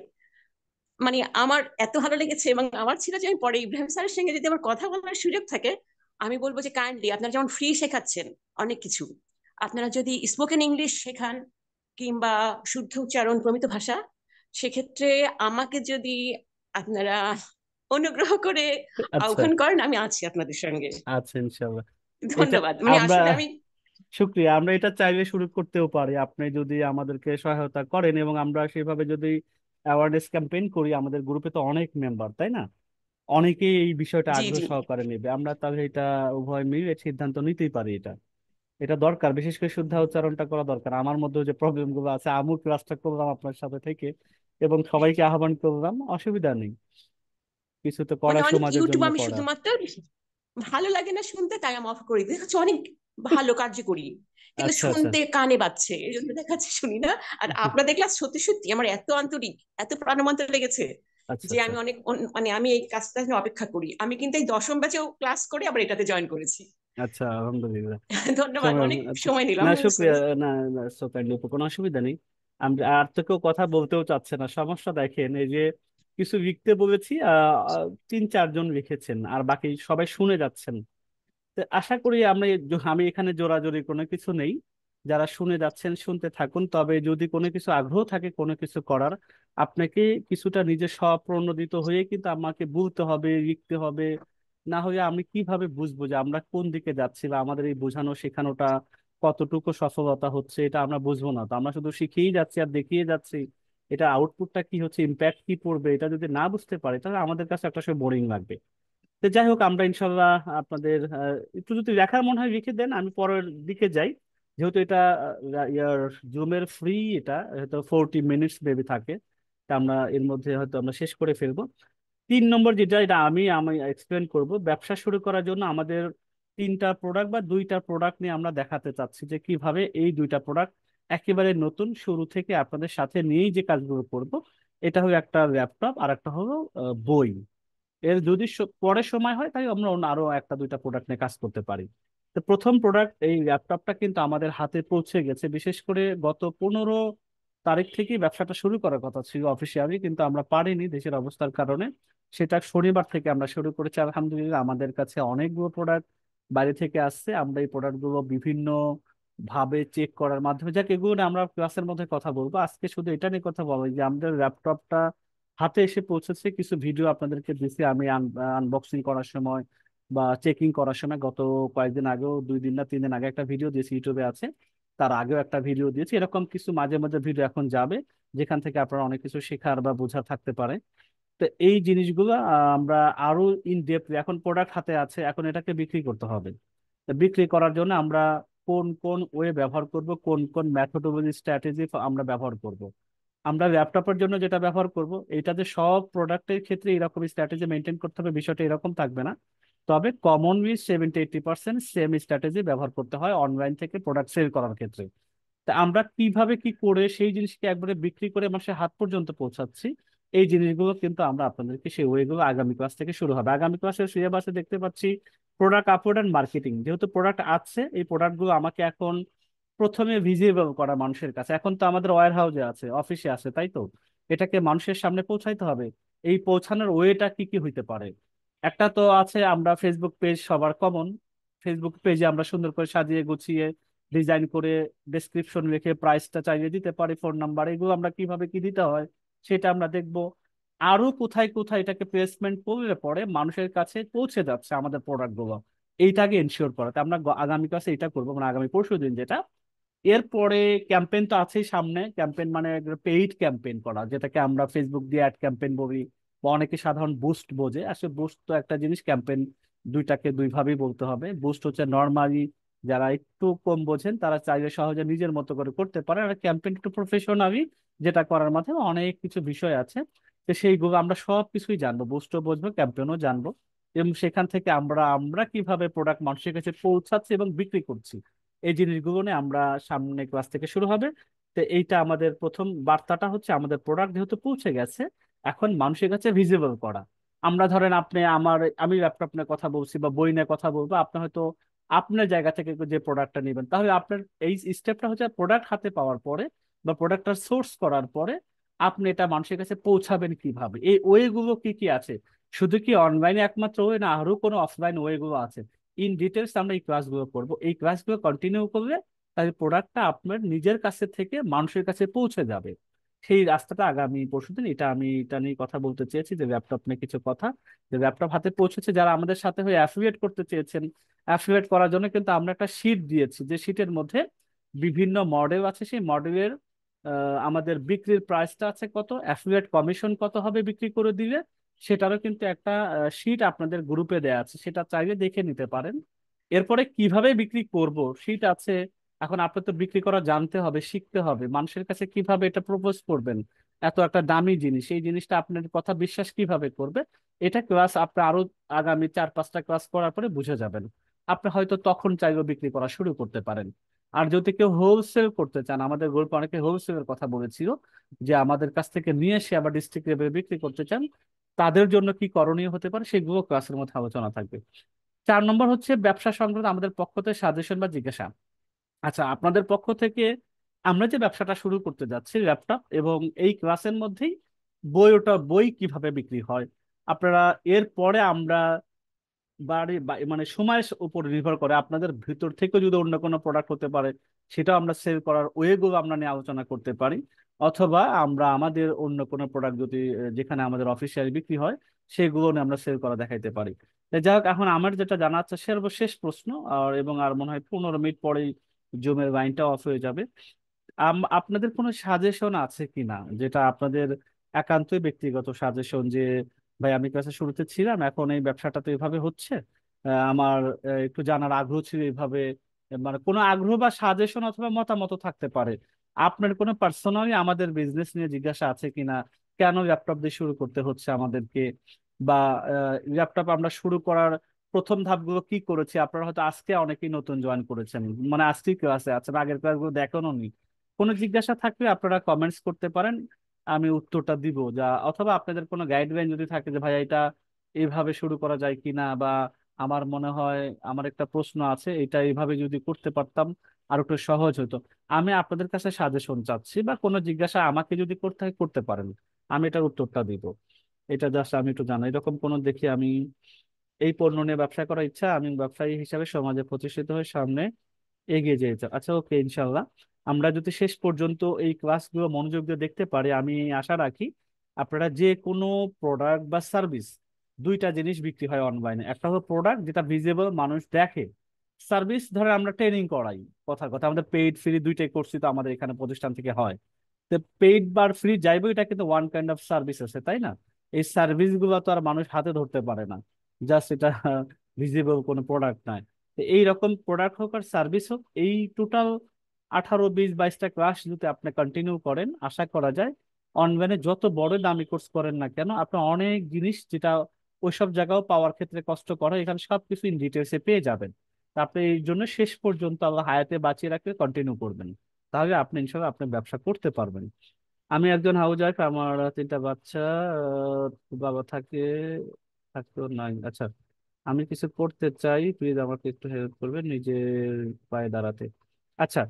মানে আমার এত ভালো লেগেছে। এবং আমার ছিল যে আমি পরে ইব্রাহিম স্যারের সঙ্গে যদি আমার কথা বলার সুযোগ থাকে, আমি বলবো যে কাইন্ডলি আপনারা যেমন ফ্রি শেখাচ্ছেন অনেক কিছু, আপনারা যদি স্পোকেন ইংলিশ শেখান কিংবা শুদ্ধ উচ্চারণ প্রমিত ভাষা, সেক্ষেত্রে আমাকে যদি আপনারা অনুগ্রহ করে আচ্ছা। আহ্বান করেন, আমি আছি আপনাদের সঙ্গে। আচ্ছা, ইনশাল্লাহ। এটা ধন্যবাদ, মানে আমরা, আসলে আমি শুক্রিয়া, আমরা এটা চাইলে শুরু করতেও পারি আপনি যদি আমাদেরকে সহায়তা করেন, এবং আমরা সেভাবে যদি অ্যাওয়ারনেস ক্যাম্পেইন করি। আমাদের গ্রুপে তো অনেক মেম্বার, তাই না? অনেকেই এই বিষয়টা জি আগ্রহ জি সহকারে নেবে। আমরা তাহলে এটা উভয় মিলে সিদ্ধান্ত নিতেই পারি। এটা এটা দরকার, বিশেষ করে শুদ্ধ উচ্চারণটা করা দরকার। আমার মধ্যে যে প্রবলেম গুলো আছে, আমু ক্লাসটা করলাম আপনার সাথে থেকে, এবং সবাইকে আহ্বান করলাম, অসুবিধা নেই, কিছু তো মানে করা অনেক সমাজের ইউটিউব জন্য আমি করা। শুধুমাত্র ভালো লাগে না শুনতে, তাই আমি অফ করে দিই, হচ্ছে অনেক ভালো কার্যকরী, কিন্তু আচ্ছা, আচ্ছা। শুনতে কানে বাজছে, এই জন্য দেখাচ্ছে শুনি না। আর আপনাদের ক্লাস সত্যি সত্যি আমার এত আন্তরিক, এত প্রাণবন্ত লেগেছে আচ্ছা, যে আচ্ছা। আমি অনেক মানে আমি এই কাজটা জন্য অপেক্ষা করি। আমি কিন্তু এই দশম ব্যাচেও ক্লাস করে আবার এটাতে জয়েন করেছি। আচ্ছা, আলহামদুলিল্লাহ। ধন্যবাদ, সময়, অনেক আচ্ছা। সময় নিলাম, না, আই এম শুক্রিয়া। সরি। না, না, সো কাইন্ডলি, কোনো অসুবিধা নেই। আমরা আর তো কেউ কথা বলতেও চাচ্ছে না। সমস্যা দেখেন, এই যে কিছু লিখতে বলেছি, 3-4 জন লিখেছেন, আর বাকি সবাই শুনে যাচ্ছেন। তো আশা করি আমরা আমি এখানে জোরাজোরি কোনো কিছু নেই। যারা শুনে যাচ্ছেন শুনতে থাকুন, তবে যদি কোনো কিছু আগ্রহ থাকে কোনো কিছু করার, আপনাকে কিছুটা নিজে স্বপ্রণোদিত হয়ে কিন্তু আমাকে বলতে হবে, লিখতে হবে। না হলে আমি কিভাবে বুঝবো যে আমরা কোন দিকে যাচ্ছি, বা আমাদের এই বোঝানো শেখানোটা কতটুকু সফলতা হচ্ছে, এটা আমরা বুঝবো না। তো আমরা শুধু শিখিয়েই যাচ্ছি আর দেখিয়ে যাচ্ছি, এটা আউটপুটটা কি হচ্ছে, ইম্প্যাক্ট কি পড়বে, এটা যদি না বুঝতে পারি, তাহলে আমাদের কাছে একটা সময় বোরিং লাগবে। তো যাই হোক, আমরা ইনশাল্লাহ আপনাদের একটু যদি লেখার মনে হয় লিখে দেন, আমি পরের দিকে যাই। যেহেতু এটা ইয়ার জুমের ফ্রি, এটা হয়তো 40 মিনিটস বেবি থাকে, তা আমরা এর মধ্যে হয়তো আমরা শেষ করে ফেলবো। 3 নম্বর যেটা, এটা আমি আমি এক্সপ্লেন করব। ব্যবসা শুরু করার জন্য আমাদের 3টা প্রোডাক্ট বা 2টা প্রোডাক্ট নিয়ে আমরা দেখাতে চাচ্ছি যে কিভাবে এই 2টা প্রোডাক্ট একেবারে নতুন শুরু থেকে আপনাদের সাথে নিয়েই যে কাজগুলো করব। এটা হলো একটা ল্যাপটপ, আর একটা হলো বই। এর যদি পরে সময় হয়, তাই আমরা অন্য আরো 1-2টা প্রোডাক্ট নিয়ে কাজ করতে পারি। তো প্রথম প্রোডাক্ট এই ল্যাপটপটা কিন্তু আমাদের হাতে পৌঁছে গেছে। বিশেষ করে গত 15 তারিখ থেকেই ব্যবসাটা শুরু করার কথা ছিল অফিসিয়ালি, কিন্তু আমরা পারিনি দেশের অবস্থার কারণে। সেটা শনিবার থেকে আমরা শুরু করেছি। আলহামদুলিল্লাহ, আমাদের কাছে অনেকগুলো প্রোডাক্ট বাইরে থেকে আসছে। আমরা এই প্রোডাক্টগুলো বিভিন্ন ভাবে চেক করার মাধ্যমে, যাক এগুলো নিয়ে আমরা ক্লাসের মধ্যে কথা বলবো। আজকে শুধু এটা নিয়ে কথা বলা যে আমাদের ল্যাপটপটা হাতে এসে পৌঁছেছে। কিছু ভিডিও আপনাদেরকে দিছি আমি আনবক্সিং করার সময় বা চেকিং করার সময়। গত কয়েকদিন আগেও, 2 দিন না 3 দিন আগে একটা ভিডিও দিয়েছি, ইউটিউবে আছে। তার আগেও একটা ভিডিও দিয়েছি। এরকম কিছু মাঝে মাঝে ভিডিও এখন যাবে, যেখান থেকে আপনারা অনেক কিছু শেখার বা বোঝার থাকতে পারে। তো এই জিনিসগুলো আমরা আরো ইন ডেপথ, এখন প্রোডাক্ট হাতে আছে, এখন এটাকে বিক্রি করতে হবে। তো বিক্রি করার জন্য আমরা কোন কোন ওয়ে ব্যবহার করব, কোন কোন ম্যাথোডোলজি, স্ট্র্যাটেজি আমরা ব্যবহার করব। আমরা ল্যাপটপের জন্য যেটা ব্যবহার করব, এটাতে সব প্রোডাক্টের ক্ষেত্রে এরকম স্ট্র্যাটেজি মেনটেন করতে হবে, বিষয়টা এরকম থাকবে না। তবে কমনলি 70-80% সেম স্ট্র্যাটেজি ব্যবহার করতে হয় অনলাইন থেকে প্রোডাক্ট সেল করার ক্ষেত্রে। তা আমরা কিভাবে কি করে সেই জিনিসকে একবারে বিক্রি করে মানুষের হাত পর্যন্ত পৌঁছাচ্ছি, এই জিনিসগুলো কিন্তু আমরা আপনাদেরকে, সেই ওয়েগুলো আগামী ক্লাস থেকে শুরু হবে। আগামী ক্লাসের সিলেবাসে দেখতে পাচ্ছি প্রোডাক্ট আপলোড অ্যান্ড মার্কেটিং। যেহেতু প্রোডাক্ট আছে, এই প্রোডাক্টগুলো আমাকে এখন প্রথমে ভিজিবল করা মানুষের কাছে। এখন তো আমাদের ওয়্যার হাউসে আছে, অফিসে আছে, তাই তো? এটাকে মানুষের সামনে পৌঁছাইতে হবে। এই পৌঁছানোর ওয়েটা কি কি হইতে পারে? একটা তো আছে, আমরা ফেসবুক পেজ সবার কমন। ফেসবুক পেজে আমরা সুন্দর করে সাজিয়ে গুছিয়ে ডিজাইন করে ডেসক্রিপশন লিখে প্রাইসটা চাইলে দিতে পারি, ফোন নাম্বার, এগুলো আমরা কিভাবে কি দিতে হয় সেটা আমরা দেখব। আরো কোথায় কোথায় এটাকে প্লেসমেন্ট করলে পরে মানুষের কাছে পৌঁছে যাচ্ছে আমাদের প্রোডাক্ট গুলো, এইটাকে এনশিওর করাতে আমরা আগামী ক্লাসে এটা করবো, মানে আগামী পরশু দিন যেটা। এরপরে ক্যাম্পেইন তো আছেই সামনে। ক্যাম্পেইন মানে পেইড ক্যাম্পেইন করা, যেটাকে আমরা ফেসবুক দিয়ে অ্যাড ক্যাম্পেইন বলি, বা অনেকে সাধারণ বুস্ট বোঝে। আসলে বুস্ট তো একটা জিনিস, ক্যাম্পেইন দুইটাকে দুইভাবেই বলতে হবে। বুস্ট হচ্ছে নর্মালি যারা একটু কম বোঝেন তারা চাইলে সহজে নিজের মতো করে করতে পারে, আর ক্যাম্পেইন একটু প্রফেশনালি, যেটা করার মাধ্যমে অনেক কিছু বিষয় আছে। তো সেইগুলো আমরা সব কিছুই জানবো, বুস্টও বুঝবো, ক্যাম্পেইনও জানবো। এবং সেখান থেকে আমরা আমরা কিভাবে প্রোডাক্ট মানুষের কাছে পৌঁছাচ্ছি এবং বিক্রি করছি, এই জিনিসগুলো নিয়ে আমরা সামনে ক্লাস থেকে শুরু হবে। তো এইটা আমাদের প্রথম বার্তাটা হচ্ছে, আমাদের প্রোডাক্ট যেহেতু পৌঁছে গেছে, এখন মানুষের কাছে ভিজিবল করা। আমরা ধরেন আপনি আমি ল্যাপটপ নিয়ে কথা বলছি বা বই নিয়ে কথা বলবো, আপনি হয়তো আপনার জায়গা থেকে যে প্রোডাক্টটা নেবেন। তাহলে আপনার এই স্টেপটা হচ্ছে প্রোডাক্ট হাতে পাওয়ার পরে বা প্রোডাক্টটা সোর্স করার পরে আপনি এটা মানুষের কাছে পৌঁছাবেন কিভাবে, এই ওয়ে গুলো কি কি আছে। শুধু কি অনলাইনে একমাত্র ওয়ে না, আরো কোনো অফলাইন ওয়ে গুলো আছে। ইন ডিটেলস আমরা এই ক্লাসগুলো করবো, এই ক্লাসগুলো কন্টিনিউ করলে তাহলে প্রোডাক্টটা আপনার নিজের কাছে থেকে মানুষের কাছে পৌঁছে যাবে। সেই রাস্তাটা আগামী পরশুদিন, এটা নিয়ে কথা বলতে চেয়েছি, যে ল্যাপটপ নিয়ে কিছু কথা। যে ল্যাপটপ হাতে পৌঁছেছে, যারা আমাদের সাথে হয়ে অ্যাফিলিয়েট করতে চেয়েছেন, অ্যাফিলিয়েট করার জন্য কিন্তু আমরা একটা শীট দিয়েছি, যে শীটের মধ্যে বিভিন্ন মডেল আছে। সেই মডেলের আমাদের বিক্রির প্রাইসটা আছে কত, অ্যাফিলিয়েট কমিশন কত হবে বিক্রি করে দিলে, সেটারও কিন্তু একটা শীট আপনাদের গ্রুপে দেয়া আছে, সেটা চাইলে দেখে নিতে পারেন। এরপরে কিভাবে বিক্রি করব শীট আছে। এখন আপনার তো বিক্রি করা জানতে হবে, শিখতে হবে, মানুষের কাছে কিভাবে এটা প্রপোজ করবেন। এত একটা দামি জিনিস, এই জিনিসটা আপনার কথা বিশ্বাস কিভাবে করবে, এটা ক্লাস আপনি আরো আগামী 4-5টা ক্লাস করার পরে বুঝে যাবেন। আপনি হয়তো তখন চাইলেও বিক্রি করা শুরু করতে পারেন। আর যদি কেউ হোলসেল করতে চান, আমাদের গ্রুপে অনেকে হোলসেলের কথা বলেছিল, যে আমাদের কাছ থেকে নিয়ে এসে আবার ডিস্ট্রিক্ট লেভেলে বিক্রি করতে চান, তাদের জন্য কি করণীয় হতে পারে সেগুলো ক্লাসের মধ্যে আলোচনা থাকবে। 4 নম্বর হচ্ছে ব্যবসা সংক্রান্ত আমাদের পক্ষ থেকে সাজেশন বা জিজ্ঞাসা। আচ্ছা, আপনাদের পক্ষ থেকে আমরা যে ব্যবসাটা শুরু করতে যাচ্ছি ল্যাপটপ, এবং এই ক্লাসের মধ্যেই বই কিভাবে বিক্রি হয়, আপনারা এর পরে আমরা মানে সময়ের উপর নির্ভর করে আপনাদের ভিতর থেকে যদি অন্য কোনো প্রোডাক্ট হতে পারে, সেটাও আমরা সেল করার ওয়েগুলো আমরা নিয়ে আলোচনা করতে পারি। অথবা আমরা আমাদের অন্য কোনো প্রোডাক্ট যদি যেখানে আমাদের অফিসিয়ালি বিক্রি হয়, সেগুলো নিয়ে আমরা সেল করা দেখাইতে পারি। তাই যাই হোক, এখন আমার যেটা জানা আছে সর্বশেষ প্রশ্ন, এবং আর মনে হয় 15 মিনিট পরেই জুমের লাইনটা অফ হয়ে যাবে। আপনাদের কোনো সাজেশন আছে কিনা, যেটা আপনাদের একান্তই ব্যক্তিগত সাজেশন, যে ভাই আমি ক্লাসে শুরুতে ছিলাম, এখন এই ব্যবসাটা তো এভাবে হচ্ছে, আমার একটু জানার আগ্রহ ছিল এইভাবে, মানে কোনো আগ্রহ বা সাজেশন অথবা মতামত থাকতে পারে। আপনার কোনো পার্সোনালি আমাদের বিজনেস নিয়ে জিজ্ঞাসা আছে কিনা, কেন ল্যাপটপ দিয়ে শুরু করতে হচ্ছে আমাদেরকে, বা ল্যাপটপ আমরা শুরু করার প্রথম ধাপগুলো কি করেছি। আপনারা হয়তো আজকে অনেকেই নতুন জয়েন করেছেন, মানে আজকেই ক্লাসে আছেন, আগের ক্লাসগুলো দেখেনও নি। কোনো জিজ্ঞাসা থাকলে আপনারা কমেন্টস করতে পারেন, আমি উত্তরটা দিব। অথবা আপনাদের কোনো গাইডলাইন যদি থাকে, যে ভাই এটা এইভাবে শুরু করা যায় কিনা, বা আমার মনে হয় আমার একটা প্রশ্ন আছে, এটা এইভাবে যদি করতে পারতাম আর একটু সহজ হতো, আমি আপনাদের কাছে সাজেশন চাচ্ছি, বা কোনো জিজ্ঞাসা আমাকে যদি করতে হয় করতে পারেন, আমি এটার উত্তরটা দিব। এটা জাস্ট আমি একটু জানাই, এরকম কোনো দেখি আমি এই পণ্য নিয়ে ব্যবসা করার ইচ্ছা, আমি ব্যবসায়ী হিসাবে সমাজে প্রতিষ্ঠিত হয়ে সামনে এগিয়ে যেতে। আচ্ছা, ওকে, ইনশাল্লাহ আমরা যদি শেষ পর্যন্ত এই ক্লাসগুলো মনোযোগ দিয়ে দেখতে পারি, আমি আশা রাখি আপনারা যে কোনো প্রোডাক্ট বা সার্ভিস, দুইটা জিনিস বিক্রি হয় অনলাইনে, একটা হলো প্রোডাক্ট যেটা ভিজিবল মানুষ দেখে, সার্ভিস ধরে আমরা ট্রেনিং করাই, কথার কথা আমাদের পেইড ফ্রি দুইটাই করছি তো আমাদের এখানে প্রতিষ্ঠান থেকে হয়। তো পেইড বা ফ্রি যাইবো, এটা কিন্তু ওয়ান কাইন্ড অফ সার্ভিস আছে, তাই না? এই সার্ভিস গুলো তো আর মানুষ হাতে ধরতে পারে না, জাস্ট এটা ভিজিবল কোনো প্রোডাক্ট নয়। তো এইরকম প্রোডাক্ট হোক আর সার্ভিস হোক, এই টোটাল 18, 20, 22টা ক্লাস যদি আপনি কন্টিনিউ করেন, আশা করা যায় অনলাইনে যত বড় দামি কোর্স করেন না কেন, আপনি অনেক জিনিস যেটা ওইসব জায়গাও পাওয়ার ক্ষেত্রে কষ্ট করে, এখানে সবকিছু ইন ডিটেলসে পেয়ে যাবেন। তা আপনি এই জন্য শেষ পর্যন্ত আল্লাহ হায়াতে বাঁচিয়ে রাখলে কন্টিনিউ করবেন, তাহলে আপনি ইনশাল্লাহ আপনি ব্যবসা করতে পারবেন। আমি একজন হাউস ওয়াইফ, আমার 3টা বাচ্চা, বাবা থাকতো নাই। আচ্ছা, আমি কিছু করতে চাই, প্লিজ আমাকে একটু হেল্প করবেন নিজের পায়ে দাঁড়াতে। আচ্ছা,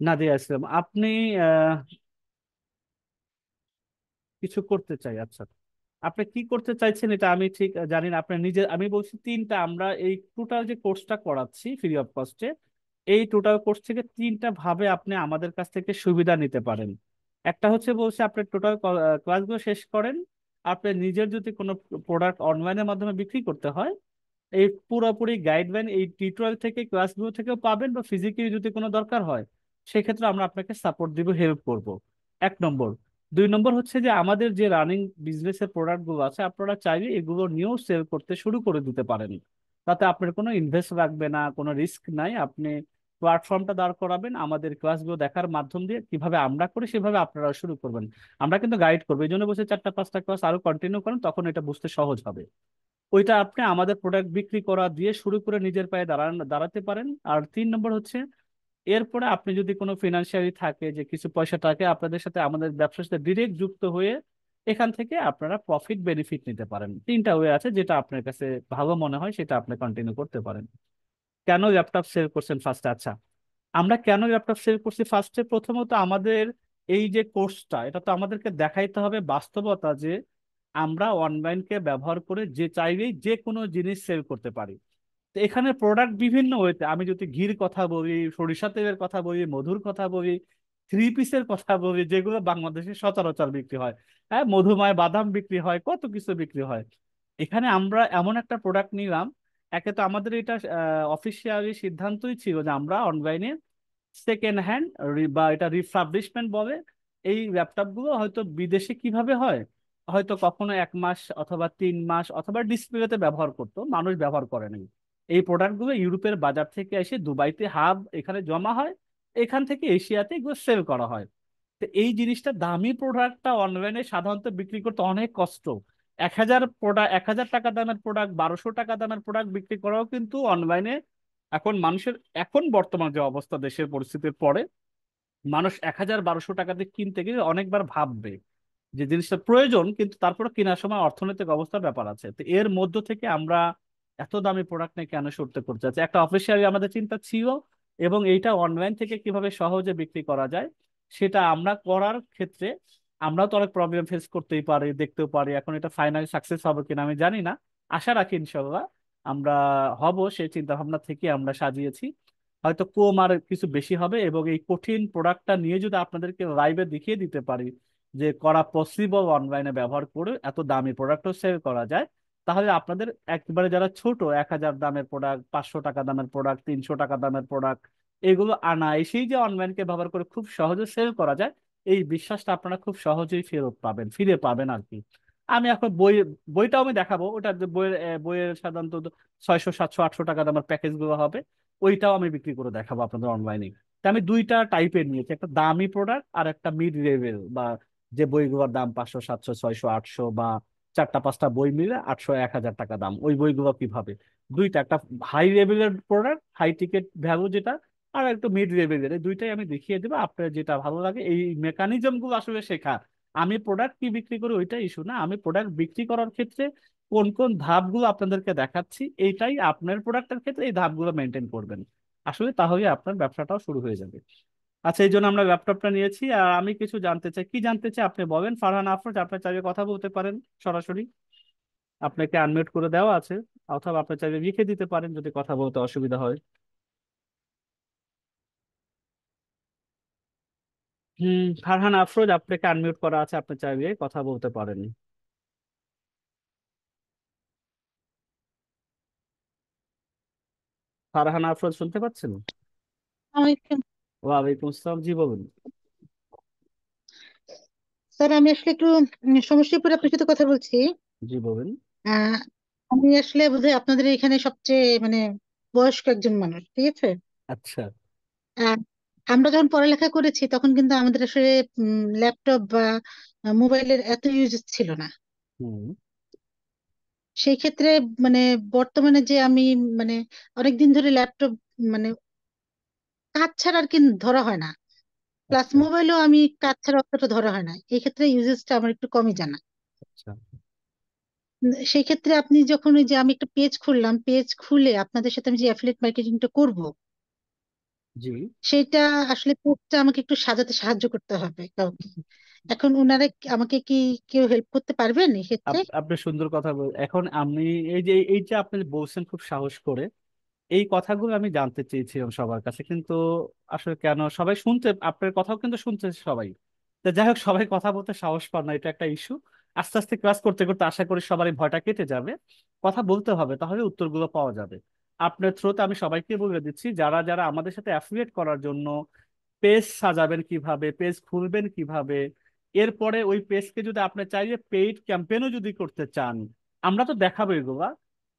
নাদিয়া ইসলাম, আপনি আহ, কিছু করতে চাই, আচ্ছা, আপনি কি করতে চাইছেন এটা আমি ঠিক জানি না। আপনার নিজে, আমি বলছি 3টা, আমরা এই টোটাল যে কোর্সটা করাচ্ছি ফ্রি অফ কস্টে, এই টোটাল কোর্স থেকে 3টা ভাবে আপনি আমাদের কাছ থেকে সুবিধা নিতে পারেন। একটা হচ্ছে বলছে আপনি টোটাল ক্লাসগুলো শেষ করেন, আপনি নিজের যদি কোনো প্রোডাক্ট অনলাইনের মাধ্যমে বিক্রি করতে হয়, এই পুরোপুরি গাইডলাইন এই টিউটোরিয়াল থেকে ক্লাসগুলো থেকেও পাবেন, বা ফিজিক্যালি যদি কোনো দরকার হয় সেক্ষেত্রে আমরা আপনাকে সাপোর্ট দিব, হেল্প করব। 1 নম্বর। 2 নম্বর হচ্ছে যে আমাদের যে রানিং বিজনেসের প্রোডাক্ট গুলো আছে, আপনারা চাইলে এগুলো নিয়েও সেল করতে শুরু করে দিতে পারেন। তাতে আপনার কোনো ইনভেস্ট লাগবে না, কোনো রিস্ক নাই। আপনি প্ল্যাটফর্মটা দাঁড় করাবেন, আমাদের ক্লাসগুলো দেখার মাধ্যম দিয়ে কিভাবে আমরা করি সেভাবে আপনারা শুরু করবেন। আমরা কিন্তু গাইড করবো, এই জন্য বলছি 4টা 5টা ক্লাস আরো কন্টিনিউ করেন, তখন এটা বুঝতে সহজ হবে। ওইটা আপনি আমাদের প্রোডাক্ট বিক্রি করা দিয়ে শুরু করে নিজের পায়ে দাঁড়াতে পারেন। আর 3 নম্বর হচ্ছে, এরপরে আপনি যদি কোনো ফিনান্সিয়ালি থাকে, যে কিছু পয়সা থাকে আপনাদের সাথে আমাদের ব্যবসার সাথে ডিরেক্ট যুক্ত হয়ে এখান থেকে আপনারা প্রফিট বেনিফিট নিতে পারেন। 3টা ওয়ে আছে, যেটা আপনার কাছে ভালো মনে হয় সেটা আপনি কন্টিনিউ করতে পারেন। কেন ল্যাপটপ সেল করছেন ফার্স্টে? আচ্ছা, আমরা কেন ল্যাপটপ সেল করছি ফার্স্টে? প্রথমত আমাদের এই যে কোর্সটা, এটা তো আমাদেরকে দেখাইতে হবে বাস্তবতা যে আমরা অনলাইনকে ব্যবহার করে যে চাইলেই যে কোনো জিনিস সেল করতে পারি। তো এখানে প্রোডাক্ট বিভিন্ন ওয়েতে, আমি যদি ঘির কথা বলি, সরিষা তেলের কথা বলি, মধুর কথা বলি, থ্রি পিসের কথা বলি, যেগুলো বাংলাদেশে সচরাচর বিক্রি হয়, হ্যাঁ, মধুময় বাদাম বিক্রি হয়, কত কিছু বিক্রি হয়। এখানে আমরা এমন একটা প্রোডাক্ট নিলাম। একে তো আমাদের এটা অফিসিয়ালি সিদ্ধান্তই ছিল যে আমরা অনলাইনে সেকেন্ড হ্যান্ড বা এটা রিফার্বিশমেন্ট বলে, এই ল্যাপটপ গুলো হয়তো বিদেশে কিভাবে হয়, হয়তো কখনো 1 মাস অথবা 3 মাস অথবা ডিসপ্লেতে ব্যবহার করতো, মানুষ ব্যবহার করে নাই। এই প্রোডাক্ট গুলো ইউরোপের বাজার থেকে এসে দুবাইতে হাব এখানে জমা হয়, এখান থেকে এশিয়াতে এগুলো সেল করা হয়। তো এই জিনিসটা, দামি প্রোডাক্টটা অনলাইনে সাধারণত বিক্রি করতে অনেক কষ্ট। 1,000 টাকা দামের প্রোডাক্ট, 1200 টাকা দামের প্রোডাক্ট বিক্রি করাও কিন্তু অনলাইনে এখন মানুষের, এখন বর্তমান যে অবস্থা দেশের পরিস্থিতির পরে, মানুষ 1,000 1200 টাকাতে কিনতে গেলে অনেকবার ভাববে যে জিনিসটা প্রয়োজন, কিন্তু তারপরে কেনার সময় অর্থনৈতিক অবস্থার ব্যাপার আছে। তো এর মধ্য থেকে আমরা এত দামি প্রোডাক্ট নিয়ে কেন সরতে করতে চাচ্ছি, একটা অফিসিয়ালি আমাদের চিন্তা ছিল, এবং এইটা অনলাইন থেকে কিভাবে সহজে বিক্রি করা যায় সেটা আমরা করার ক্ষেত্রে আমরাও তো অনেক প্রবলেম ফেস করতেই পারি, দেখতেও পারি। এখন এটা ফাইনালি সাকসেস হবে কিনা আমি জানি না, আশা রাখি ইনশাল্লাহ আমরা হব, সেই চিন্তা ভাবনা থেকে আমরা সাজিয়েছি। হয়তো কম আর কিছু বেশি হবে, এবং এই কঠিন প্রোডাক্টটা নিয়ে যদি আপনাদেরকে লাইভে দেখিয়ে দিতে পারি যে করা পসিবল, অনলাইনে ব্যবহার করে এত দামি প্রোডাক্টও সেল করা যায়, তাহলে আপনাদের একেবারে যারা ছোট 1,000 দামের প্রোডাক্ট, 500 টাকা দামের প্রোডাক্ট, 300 টাকা দামের প্রোডাক্ট, এগুলো এসেই যে অনলাইনকে ব্যবহার করে খুব সহজে সেল করা যায়, এই বিশ্বাসটা আপনারা খুব সহজেই ফেরত পাবেন, ফিরে পাবেন আর কি। আমি এখন বইটাও আমি দেখাবো, ওটা যে বইয়ের সাধারণত 600 700 800 টাকা দামের প্যাকেজ গুলো হবে, ওইটাও আমি বিক্রি করে দেখাবো আপনাদের অনলাইনে। তা আমি দুইটা টাইপের নিয়েছি, একটা দামি প্রোডাক্ট আর একটা মিড লেভেল, বা যে বইগুলোর দাম 500 700 600 800, বা 4টা 5টা বই মিলে 800 1000 টাকা দাম, ওই বইগুলো কিভাবে। দুইটা, একটা হাই লেভেলের প্রোডাক্ট, হাই টিকেট ভ্যালু যেটা, আর একটু মিড লেভেলের, এই দুইটাই আমি দেখিয়ে দেবো। আপনার যেটা ভালো লাগে, এই মেকানিজম গুলো আসলে শেখা। আমি প্রোডাক্ট কি বিক্রি করি ওইটা ইস্যু না, আমি প্রোডাক্ট বিক্রি করার ক্ষেত্রে কোন কোন ধাপগুলো আপনাদেরকে দেখাচ্ছি, এইটাই আপনার প্রোডাক্টের ক্ষেত্রে এই ধাপগুলো মেনটেন করবেন আসলে, তাহলে আপনার ব্যবসাটাও শুরু হয়ে যাবে। আচ্ছা, এই জন্য আমরা ল্যাপটপটা নিয়েছি। আর আমি কিছু জানতে চাই, কি জানতে চাই আপনি বলেন। ফারহান আফরোজ, আপনার চাইলে কথা বলতে পারেন সরাসরি, আপনাকে আনমিউট করে দেওয়া আছে, অথবা আপনি চাইলে লিখে দিতে পারেন যদি কথা বলতে অসুবিধা হয়। ফারহান আফরোজ, আপনাকে আনমিউট করা আছে, আপনি চাইলে কথা বলতে পারেন। ফারহান আফরোজ শুনতে পাচ্ছেন? আলাইকুম। ওয়ালাইকুম আসসালাম, জি বলুন। স্যার, আমি আসলে একটু সমস্যায় পড়ে আপনার সাথে কথা বলছি। জি বলুন। আহ, আমি আসলে বোধহয় আপনাদের এখানে সবচেয়ে বয়স্ক একজন মানুষ, ঠিক আছে। আচ্ছা। আহ, আমরা যখন পড়ালেখা করেছি তখন কিন্তু আমাদের আসলে ল্যাপটপ বা মোবাইলের এত ইউজ ছিল না। হুম। সেই ক্ষেত্রে মানে বর্তমানে যে আমি মানে অনেকদিন ধরে ল্যাপটপ মানে কাজ ছাড়া আর কি ধরা হয় না, প্লাস আচ্ছা। মোবাইলও আমি কাজ ছাড়া অতটা ধরা হয় না, এই ক্ষেত্রে ইউজেসটা আমার একটু কমই জানা। আচ্ছা। সেই ক্ষেত্রে আপনি যখন ওই যে আমি একটা পেজ খুললাম, পেজ খুলে আপনাদের সাথে আমি যে অ্যাফিলিয়েট মার্কেটিংটা করব, জি। সেটা আসলে পেজটা আমাকে একটু সাজাতে সাহায্য করতে হবে কাউকে। এখন ওনারা আমাকে কি কেউ হেল্প করতে পারবেন এই ক্ষেত্রে? আপনি সুন্দর কথা বল। এখন আমি এই যে আপনি বলছেন খুব সাহস করে, এই কথাগুলো আমি জানতে চেয়েছিলাম সবার কাছে, কিন্তু আসলে কেন সবাই শুনতে, আপনার কথাও কিন্তু শুনতে সবাই। তো যাই হোক, সবাই কথা বলতে সাহস পান না, এটা একটা ইস্যু। আস্তে আস্তে ক্লাস করতে করতে আশা করি সবারই ভয়টা কেটে যাবে। কথা বলতে হবে, তাহলে উত্তরগুলো পাওয়া যাবে। আপনার থ্রুতে আমি সবাইকে বলে দিচ্ছি, যারা যারা আমাদের সাথে অ্যাফিলিয়েট করার জন্য পেজ সাজাবেন কিভাবে, পেজ খুলবেন কিভাবে, এরপরে ওই পেজকে যদি আপনি চাইলে পেইড ক্যাম্পেইনও যদি করতে চান, আমরা তো দেখাবো এগুলা,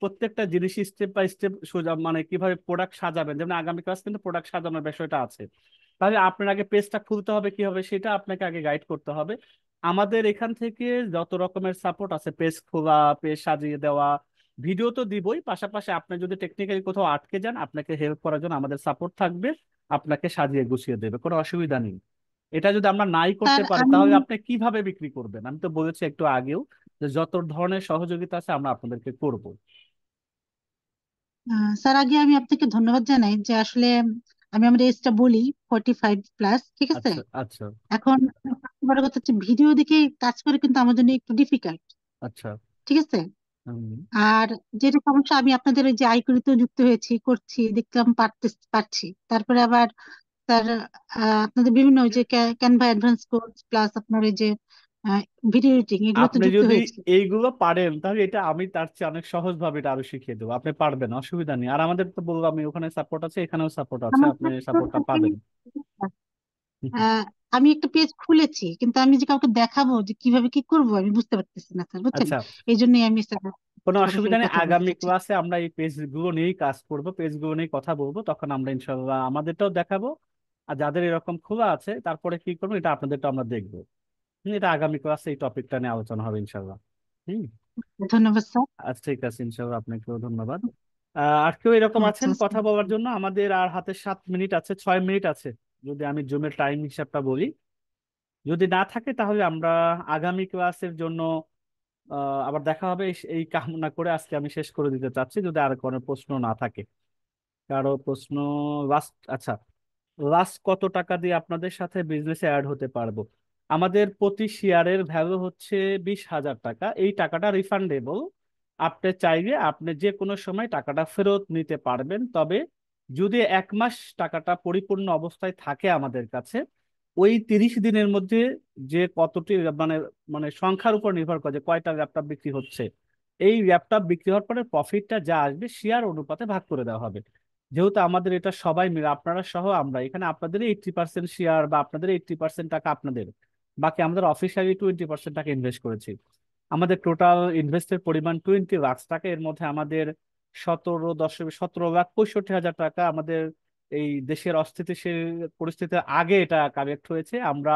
প্রত্যেকটা জিনিস স্টেপ বাই স্টেপ সোজা, মানে কিভাবে প্রোডাক্ট সাজাবেন। যেমন আগামী ক্লাস কিন্তু প্রোডাক্ট সাজানোর বিষয়টা আছে, তাহলে আপনার আগে পেজটা খুলতে হবে কিভাবে সেটা আপনাকে আগে গাইড করতে হবে। আমাদের এখান থেকে যত রকমের সাপোর্ট আছে, পেজ খোলা, পেজ সাজিয়ে দেওয়া, ভিডিও তো দিবই, পাশাপাশি আপনি যদি টেকনিক্যালি কোথাও আটকে যান, আপনাকে হেল্প করার জন্য আমাদের সাপোর্ট থাকবে, আপনাকে সাজিয়ে গুছিয়ে দেবে, কোনো অসুবিধা নেই। এটা যদি আমরা নাই করতে স্যার, পারি, আমি তাহলে আপনি কিভাবে বিক্রি করবেন? আমি তো বলেছি একটু আগেও যে যত ধরনের সহযোগিতা আছে আমরা আপনাদেরকে করব। স্যার, আগে আমি আপনাকে ধন্যবাদ জানাই যে আসলে আমি আমার এজটা বলি, 45+, ঠিক আছে। আচ্ছা আচ্ছা এখন সবচেয়ে বড় কথা হচ্ছে ভিডিও দেখে কাজ করে কিন্তু আমার জন্য একটু ডিফিকাল্ট, আচ্ছা। ঠিক আছে। হুম। আর যেটা সমস্যা, আমি আপনাদের ওই যে আইকনিতে যুক্ত হয়েছি, করছি, দেখলাম পারছি, তারপরে আবার স্যার আপনাদের বিভিন্ন ওই যে ক্যানভা অ্যাডভান্স কোর্স প্লাস আপনার ওই যে ভিডিও এডিটিং, এগুলোতে আপনি যুক্ত যদি হয়েছি। এইগুলো পারেন তাহলে এটা আমি তার চেয়ে অনেক সহজ ভাবে এটা আরো শিখিয়ে দেবো, আপনি পারবেন, অসুবিধা নেই। আর আমাদের তো বললাম আমি ওখানে সাপোর্ট আছে, এখানেও সাপোর্ট আছে, আমার আপনি ছাত্র সাপোর্টটা থাকে, পাবেন। হুম, হুম। আহ, আমি একটা পেজ খুলেছি, কিন্তু আমি যে কাউকে দেখাবো যে কিভাবে কি করব আমি বুঝতে পারতেছি না স্যার, বুঝছেন। আচ্ছা, এই জন্যই আমি স্যার কোনো সরাসরি অসুবিধা নেই, কথা বলতে আগামী চাচ্ছি। ক্লাসে আমরা এই পেজগুলো নিয়েই কাজ করব, পেজগুলো নিয়ে কথা বলবো, তখন আমরা ইনশাল্লাহ আমাদেরটাও দেখাবো। আর যাদের এরকম খোলা আছে তারপরে কি করবো এটা আপনাদেরটা আমরা দেখবো। এটা আগামী ক্লাসে এই টপিকটা নিয়ে আলোচনা হবে ইনশাল্লাহ। হুম। ধন্যবাদ স্যার। আচ্ছা ঠিক আছে, ইনশাল্লাহ আপনাকেও ধন্যবাদ। আর কেউ এরকম আচ্ছা আছেন আচ্ছা। কথা বলার জন্য? আমাদের আর হাতে 7 মিনিট আছে, 6 মিনিট আছে, যদি আমি জুমের টাইম হিসাবটা বলি। যদি না থাকে তাহলে আমরা আগামী ক্লাসের জন্য আবার দেখা হবে, এই কামনা করে আজকে আমি শেষ করে দিতে চাচ্ছি, যদি আর কোনো প্রশ্ন না থাকে। কারো প্রশ্ন? লাস্ট, আচ্ছা, লাস্ট কত টাকা দিয়ে আপনাদের সাথে বিজনেসে অ্যাড হতে পারবো? আমাদের প্রতি শেয়ারের ভ্যালু হচ্ছে 20,000 টাকা। এই টাকাটা রিফান্ডেবল, আপনি চাইলে আপনি যে কোনো সময় টাকাটা ফেরত নিতে পারবেন। তবে যদি 1 মাস টাকাটা পরিপূর্ণ অবস্থায় থাকে আমাদের কাছে, ওই 30 দিনের মধ্যে যে কতটি মানে মানে সংখ্যার উপর নির্ভর করে যে কয়টা ল্যাপটপ বিক্রি হচ্ছে, এই ল্যাপটপ বিক্রি হওয়ার পরে প্রফিটটা যা আসবে শেয়ার অনুপাতে ভাগ করে দেওয়া হবে। যেহেতু আমাদের এটা সবাই মিলে, আপনারা সহ আমরা এখানে, আপনাদের 80% শেয়ার বা আপনাদের 80% টাকা আপনাদের, বাকি আমাদের অফিসিয়ালি 20% টাকা ইনভেস্ট করেছি। আমাদের টোটাল ইনভেস্টের পরিমাণ 20 লাখ টাকা। এর মধ্যে আমাদের 17,65,65,হাজার টাকা আমাদের এই দেশের অস্থিতিশীল পরিস্থিতির আগে এটা কালেক্ট হয়েছে। আমরা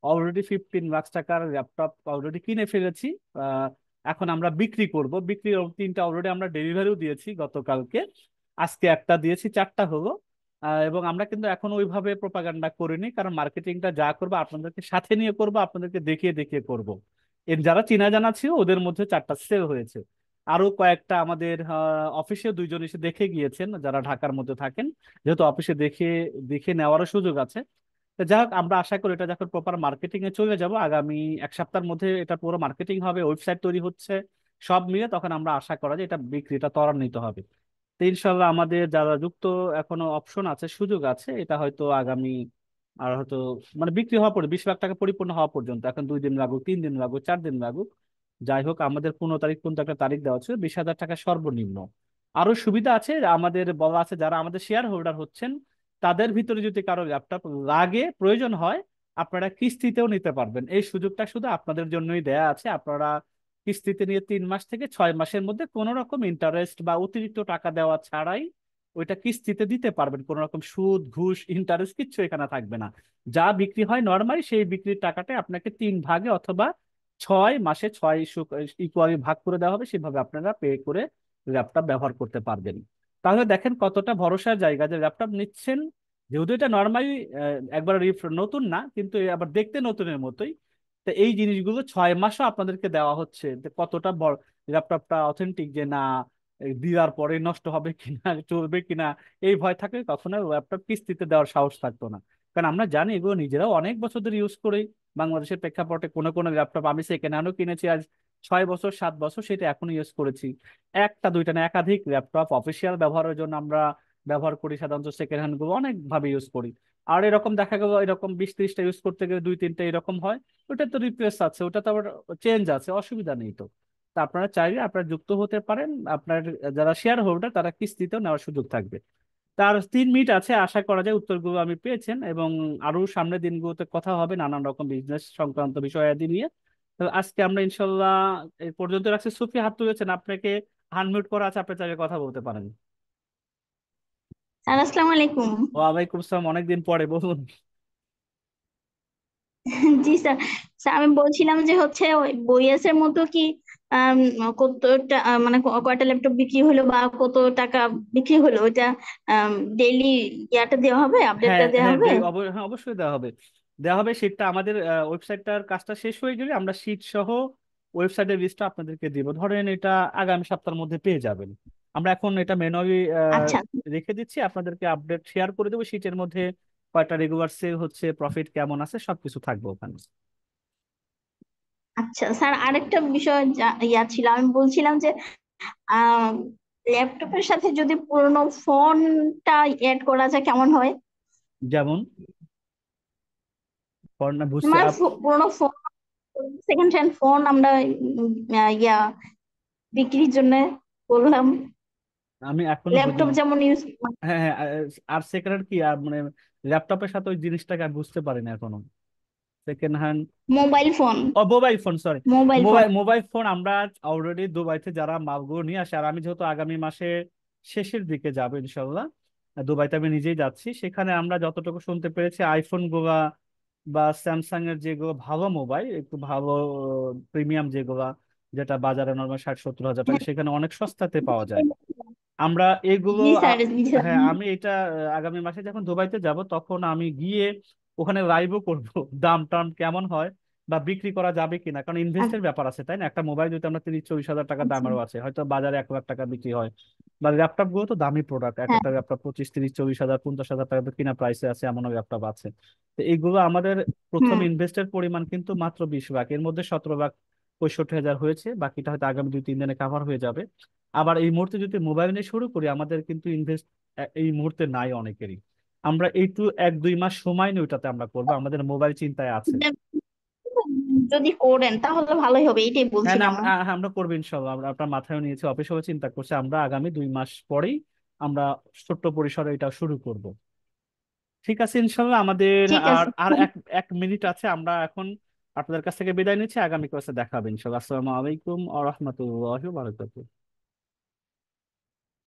অলরেডি 15 লাখ টাকার ল্যাপটপ অলরেডি কিনে ফেলেছি। আহ, এখন আমরা বিক্রি করব, বিক্রি 3টা অলরেডি আমরা ডেলিভারিও দিয়েছি গতকালকে, আজকে একটা দিয়েছি, 4টা হলো। এবং আমরা কিন্তু এখন ওইভাবে প্রপাগান্ডা করিনি, কারণ মার্কেটিংটা যা করবো আপনাদেরকে সাথে নিয়ে করবো, আপনাদেরকে দেখিয়ে দেখিয়ে করব। এর যারা চেনা জানা ছিল ওদের মধ্যে 4টা সেল হয়েছে। আরো কয়েকটা আমাদের অফিসে 2জন এসে দেখে গিয়েছেন, যারা ঢাকার মধ্যে থাকেন, যেহেতু অফিসে দেখে দেখে নেওয়ারও সুযোগ আছে। তো যাই হোক, আমরা আশা করি এটা যখন প্রপার মার্কেটিং এ চলে যাব, আগামী 1 সপ্তাহের মধ্যে এটা পুরো মার্কেটিং হবে, ওয়েবসাইট তৈরি হচ্ছে, সব মিলে তখন আমরা আশা করা যায় এটা বিক্রিটা ত্বরান্বিত হবে। তো ইনশাল্লাহ আমাদের যারা যুক্ত এখনো অপশন আছে, সুযোগ আছে, এটা হয়তো আগামী আর হয়তো মানে বিক্রি হওয়া পর্যন্ত, 20 লাখ টাকা পরিপূর্ণ হওয়া পর্যন্ত, এখন 2 দিন লাগুক, 3 দিন লাগুক, 4 দিন লাগুক, যাই হোক, আমাদের 15 তারিখ পর্যন্ত একটা তারিখ দেওয়া হচ্ছে, 20,000 টাকা সর্বনিম্ন। আরো সুবিধা আছে, আমাদের বলা আছে যারা আমাদের শেয়ার হোল্ডার হচ্ছেন তাদের ভিতরে যদি কারো ল্যাপটপ লাগে, প্রয়োজন হয়, আপনারা কিস্তিতেও নিতে পারবেন। এই সুযোগটা শুধু আপনাদের জন্যই দেয়া আছে। আপনারা কিস্তিতে নিয়ে 3 মাস থেকে 6 মাসের মধ্যে কোনো রকম ইন্টারেস্ট বা অতিরিক্ত টাকা দেওয়া ছাড়াই ওইটা কিস্তিতে দিতে পারবেন। কোনো রকম সুদ ঘুষ ইন্টারেস্ট কিচ্ছু এখানে থাকবে না। যা বিক্রি হয় নর্মালি সেই বিক্রির টাকাটা আপনাকে 3 ভাগে অথবা 6 মাসে 6 ইকুয়ালি ভাগ করে দেওয়া হবে, সেভাবে আপনারা পে করে ল্যাপটপ ব্যবহার করতে পারবেন। তাহলে দেখেন কতটা ভরসার জায়গা যে ল্যাপটপ নিচ্ছেন, যেহেতু এটা নর্মালি একবার নতুন না, কিন্তু আবার দেখতে নতুনের মতোই। তো এই জিনিসগুলো 6 মাসও আপনাদেরকে দেওয়া হচ্ছে, যে কতটা বড় ল্যাপটপটা অথেন্টিক, যে না দেওয়ার পরে নষ্ট হবে কিনা, চলবে কিনা, এই ভয় থাকলে কখনো ল্যাপটপ কিস্তিতে দেওয়ার সাহস থাকতো না। কারণ আমরা জানি এগুলো নিজেরাও অনেক বছর ধরে ইউজ করি। বাংলাদেশের প্রেক্ষাপটে কোনো কোনো ল্যাপটপ আমি সেকেন্ড হ্যান্ডও কিনেছি আজ 6 বছর 7 বছর, সেটা এখনো ইউজ করেছি। একটা দুইটা না, একাধিক ল্যাপটপ অফিসিয়াল ব্যবহারের জন্য আমরা ব্যবহার করি, সাধারণত সেকেন্ড হ্যান্ড গুলো অনেক ভাবে ইউজ করি। আর এরকম দেখা গেল এরকম 20-30টা ইউজ করতে গেলে 2-3টা এরকম হয়, ওটা তো রিপ্লেস আছে, ওটা তো আবার চেঞ্জ আছে, অসুবিধা নেই তো। তা আপনারা চাইলে আপনারা যুক্ত হতে পারেন, আপনার যারা শেয়ার হোল্ডার তারা কিস্তিতেও নেওয়ার সুযোগ থাকবে। তার 3 মিনিট আছে, আশা করা যায় উত্তরগুলো আমি পেয়েছেন, এবং আরো সামনের দিনগুলোতে কথা হবে নানান রকম বিজনেস সংক্রান্ত বিষয়াদি নিয়ে। তো আজকে আমরা ইনশাল্লাহ এই পর্যন্ত রাখছি। সুফি হাত তুলেছেন, আপনাকে আনমিউট করা আছে, আপনি চাইলে কথা বলতে পারেন। স্যার আসসালামু আলাইকুম। ওয়ালাইকুম আসসালাম, অনেকদিন পরে, বলুন। জি স্যার। স্যার আমি বলছিলাম যে হচ্ছে ওই বইএসের মতো কি আম, কতটা মানে কয়টা ল্যাপটপ বিক্রি হলো বা কত টাকা বিক্রি হলো ওইটা ডেইলি ইয়াটা দেওয়া হবে, হ্যাঁ আপডেটটা দেওয়া হ্যাঁ, হবে? হ্যাঁ অবশ্যই দেওয়া হবে, দেওয়া হবে। শীটটা আমাদের ওয়েবসাইটটার কাজটা শেষ হয়ে গেলে আমরা শীট সহ ওয়েবসাইটের লিস্টটা আপনাদেরকে দিব। ধরেন এটা আগামী সপ্তাহের মধ্যে পেয়ে যাবেন। আমরা এখন এটা ম্যানুয়ালি আচ্ছা রেখে দিচ্ছি, আপনাদেরকে আপডেট শেয়ার করে দেবো শীটের মধ্যে, কয়টা রেগুলার সেল হচ্ছে, প্রফিট কেমন আছে, সবকিছু থাকবে ওখানে। আচ্ছা স্যার, আরেকটা বিষয় ছিল, আমি বলছিলাম যে ল্যাপটপের সাথে যদি পুরোনো ফোনটা এড করা যায় কেমন হয়? যেমন বুঝতে আমার পুরোনো ফোন, সেকেন্ড হ্যান্ড ফোন আমরা ইয়া বিক্রির জন্য বললাম, আমি এখনো ল্যাপটপ বুঝিনি। যেমন ইউজ, হ্যাঁ হ্যাঁ, আর সেকেন্ড হ্যান্ড কি আর মানে ল্যাপটপের সাথে ওই জিনিসটাকে আমি বুঝতে পারি না এখনো। সেকেন্ড হ্যান্ড, মোবাইল ফোন, ও mobile phone, sorry, mobile phone. Mobile phone আমরা অলরেডি দুবাইতে যারা মালগুলো নিয়ে আসে, আর আমি যেহেতু আগামী মাসে শেষের দিকে যাবো ইনশাল্লাহ, দুবাইতে আমি নিজেই যাচ্ছি, সেখানে আমরা যতটুকু শুনতে পেরেছি আইফোন গুলা বা স্যামসাং এর যেগুলো ভালো মোবাইল, একটু ভালো প্রিমিয়াম যেগুলা, যেটা বাজারে নর্মাল 60-70 হাজার টাকা, সেখানে অনেক সস্তাতে পাওয়া যায়। আমরা এগুলো জি স্যার, জি স্যার। হ্যাঁ, আমি এটা আগামী মাসে যখন দুবাইতে যাব তখন আমি গিয়ে ওখানে লাইভও করব দাম টাম কেমন হয় বা বিক্রি করা যাবে কিনা, কারণ ইনভেস্টের ব্যাপার আছে তাই না, একটা মোবাইল যদি আমরা 30-40 হাজার টাকা আচ্ছা, দামেরও আছে, হয়তো বাজারে 1 লাখ টাকা বিক্রি হয়, বা ল্যাপটপ গুলো তো দামি প্রোডাক্ট, এক হ্যাঁ একটা ল্যাপটপ 25-30-40 হাজার 50 হাজার টাকা তো কিনা প্রাইসে আছে, এমনও ল্যাপটপ আছে। তো এইগুলো আমাদের প্রথম হুম। ইনভেস্টের পরিমাণ কিন্তু মাত্র 20 লাখ, এর মধ্যে 17 লাখ 65 হাজার হয়েছে, বাকিটা হয়তো আগামী 2-3 দিনে কাভার হয়ে যাবে। আবার এই মুহূর্তে যদি মোবাইল নিয়ে শুরু করি, আমাদের কিন্তু ইনভেস্ট এই মুহূর্তে নাই অনেকেরই, আমরা একটু 1-2 মাস সময় নিয়ে ওইটাতে আমরা করবো, আমাদের মোবাইল চিন্তায় আছে। যদি করেন তাহলে ভালোই হবে, এটাই হ্যাঁ না, বলছিলাম। আমরা করবো ইনশাল্লাহ, আমরা আপনার মাথায় নিয়েছি, অফিসে চিন্তা করছি, আমরা আগামী 2 মাস পরেই আমরা ছোট্ট পরিসরে এটা শুরু করব। ঠিক আছে ইনশাল্লাহ। আমাদের ঠিক আর আছে। আর এক এক মিনিট আছে, আমরা এখন আপনাদের কাছ থেকে বিদায় নিচ্ছি, আগামী ক্লাসে দেখা হবে ইনশাল্লাহ। আসসালামু আলাইকুম ওয়া রাহমাতুল্লাহি ওয়া বারাকাতুহু।